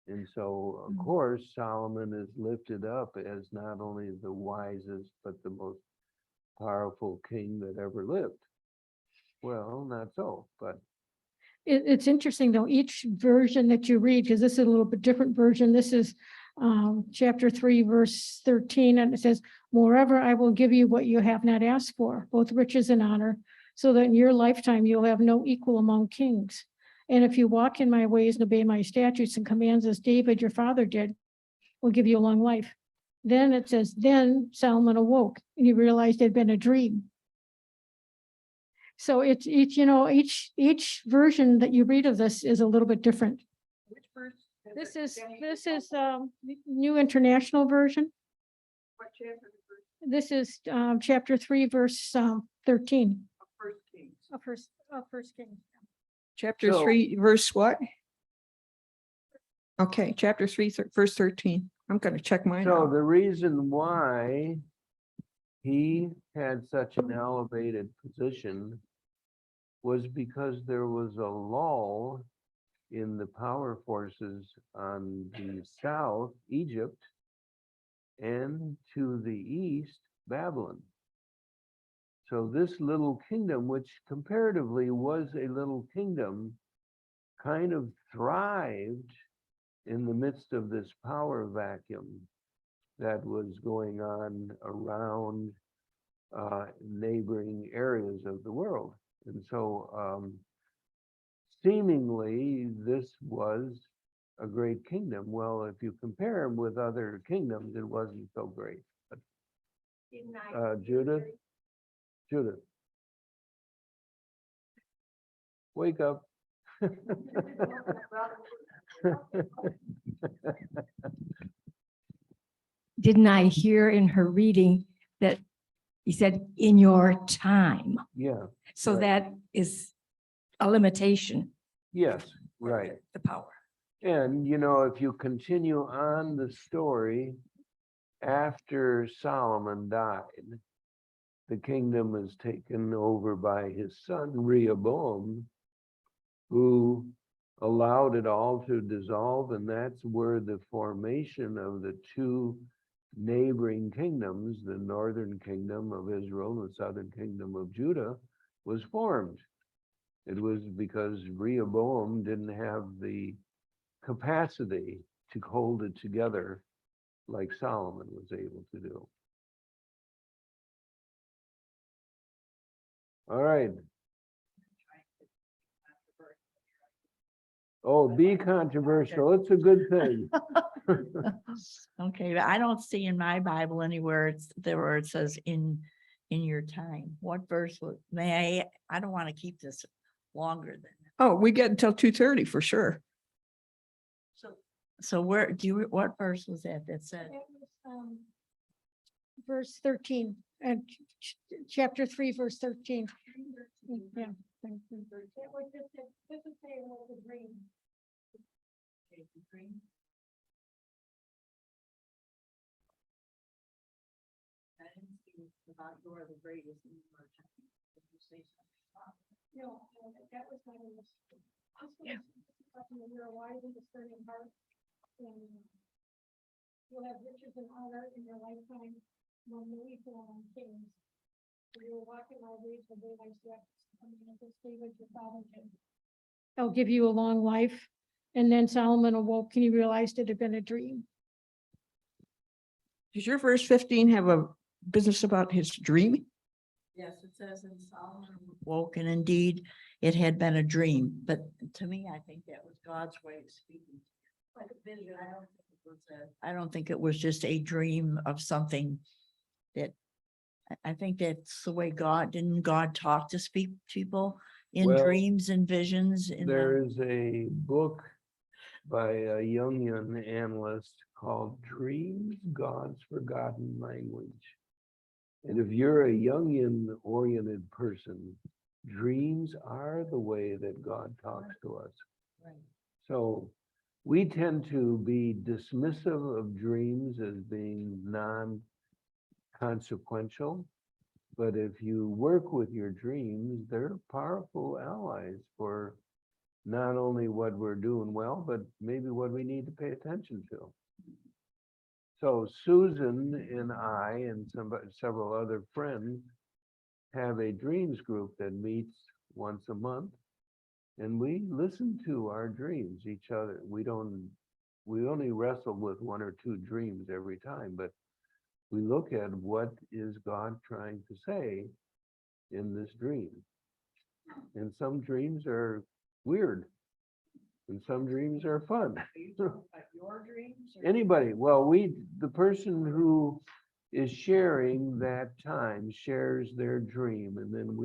And so, of course, Solomon is lifted up as not only the wisest, but the most powerful king that ever lived. Well, not so, but It's interesting though, each version that you read, because this is a little bit different version. This is chapter 3, verse 13, and it says, moreover, I will give you what you have not asked for, both riches and honor, so that in your lifetime you'll have no equal among kings. And if you walk in my ways and obey my statutes and commands as David, your father did, will give you a long life. Then it says, then Solomon awoke and he realized it had been a dream. So it's each version that you read of this is a little bit different. Which verse? This is New International Version. What chapter? This is chapter 3, verse 13 First Kings. of First Kings. Chapter So- 3, verse what? Okay, chapter 3, verse 13. I'm going to check mine so out. the reason why he had such an elevated position was because there was a lull in the power forces on the south, Egypt, and to the east, Babylon. So this little kingdom, which comparatively was a little kingdom, kind of thrived in the midst of this power vacuum that was going on around neighboring areas of the world. And so seemingly this was a great kingdom. Well, if you compare him with other kingdoms, it wasn't so great. But, Judith, wake up. Didn't I hear in her reading that he said, in your time? Yeah, So Right. that is a limitation. yes, right. The power. And, if you continue on the story, after Solomon died, the kingdom was taken over by his son Rehoboam, who allowed it all to dissolve. And that's where the formation of the two neighboring kingdoms, the northern kingdom of Israel and the southern kingdom of Judah, was formed. It was because Rehoboam didn't have the capacity to hold it together like Solomon was able to do. All right. Oh, be controversial. It's a good thing. Okay, but I don't see in my Bible anywhere where it says in your time. What verse I don't want to keep this longer than. Oh, we get until 2:30 for sure. So what verse was that said? Verse 13, and chapter 3, verse 13. Yeah. Thank you. No, that was my mistake. You're wise and discerning heart, and you'll have riches and honor in your lifetime, no equal on kings. You will walk in my ways, obey my steps, and stay with your father. I'll give you a long life. And then Solomon awoke and he realized it had been a dream. Does your verse 15 have a business about his dream? Yes, it says in Solomon woke, and indeed it had been a dream, but to me, I think that was God's way of speaking. Like a vision. I don't think it was just a dream of something that, I think that's the way didn't God talk to speak to people in Well, dreams and visions? There is a book by a Jungian analyst called Dreams, God's Forgotten Language. And if you're a Jungian-oriented person, dreams are the way that God talks to us. Right. So we tend to be dismissive of dreams as being non-consequential. But if you work with your dreams, they're powerful allies for not only what we're doing well, but maybe what we need to pay attention to. So Susan and I and several other friends have a dreams group that meets once a month, and we listen to our dreams, each other. We only wrestle with one or two dreams every time, but we look at what is God trying to say in this dream. And some dreams are weird, and some dreams are fun. Your dreams? Anybody, well, the person who is sharing that time shares their dream, and then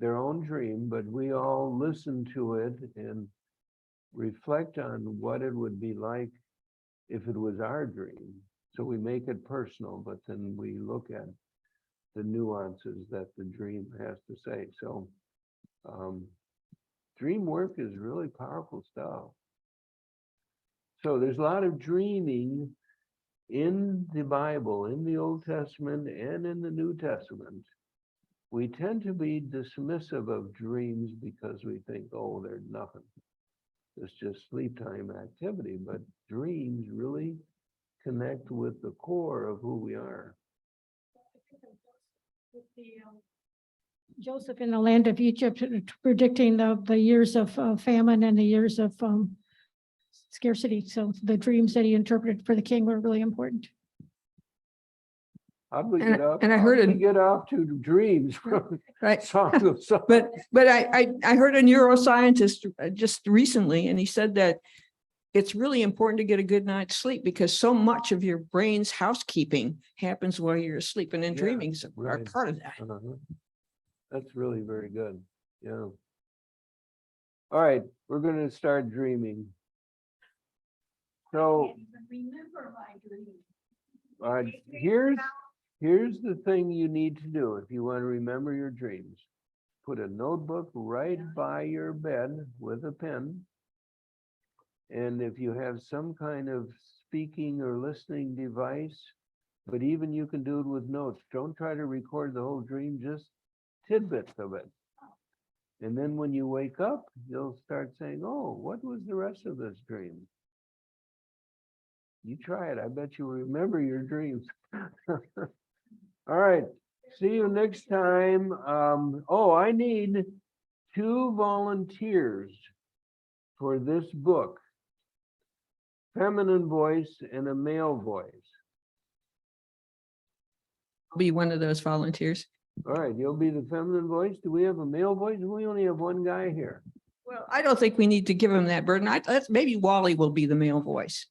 their own dream, but we all listen to it and reflect on what it would be like if it was our dream. So we make it personal, but then we look at the nuances that the dream has to say. So dream work is really powerful stuff. So there's a lot of dreaming in the Bible, in the Old Testament and in the New Testament. We tend to be dismissive of dreams because we think, oh, they're nothing. It's just sleep time activity, but dreams really connect with the core of who we are. Joseph in the land of Egypt, predicting the years of famine and the years of scarcity. So the dreams that he interpreted for the king were really important. How do we And- get up? and I how heard do we it- get off to dreams from Right. Song of Songs? But I heard a neuroscientist just recently, and he said that it's really important to get a good night's sleep because so much of your brain's housekeeping happens while you're asleep, and then Yeah, dreamings are right. part of that. Uh-huh. That's really very good. Yeah. All right, we're gonna start dreaming. So, here's the thing you need to do if you want to remember your dreams. Put a notebook right by your bed with a pen. And if you have some kind of speaking or listening device, but even you can do it with notes. Don't try to record the whole dream, just tidbits of it. And then when you wake up, you'll start saying, oh, what was the rest of this dream? You try it. I bet you remember your dreams. All right. See you next time. I need 2 volunteers for this book. Feminine voice and a male voice. Be one of those volunteers. All right, you'll be the feminine voice. Do we have a male voice? We only have one guy here. Well, I don't think we need to give him that burden. Maybe Wally will be the male voice.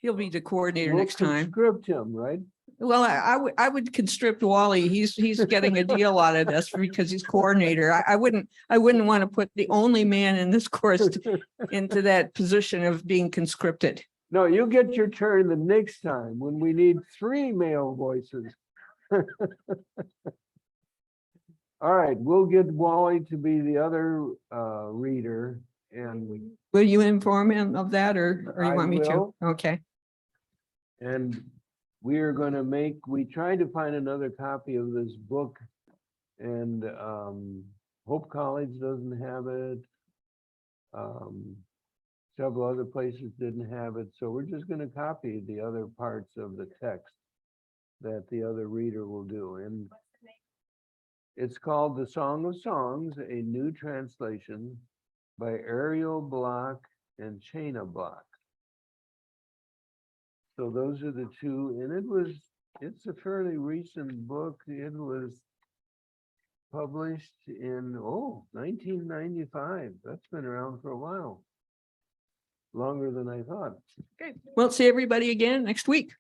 He'll be the coordinator We'll next time. conscript him, right? Well, I would conscript Wally. He's getting a deal out of this because he's coordinator. I wouldn't want to put the only man in this course into that position of being conscripted. No, you get your turn the next time when we need 3 male voices. All right, we'll get Wally to be the other reader, and Will you inform him of that, or you I want me to? will. Okay. we are going to we tried to find another copy of this book, and Hope College doesn't have it. Several other places didn't have it, so we're just going to copy the other parts of the text that the other reader will do. And it's called The Song of Songs, a new translation by Ariel Block and Shayna Block. So those are the 2, and it's a fairly recent book. It was published in 1995. That's been around for a while. Longer than I thought. Okay. We'll see everybody again next week.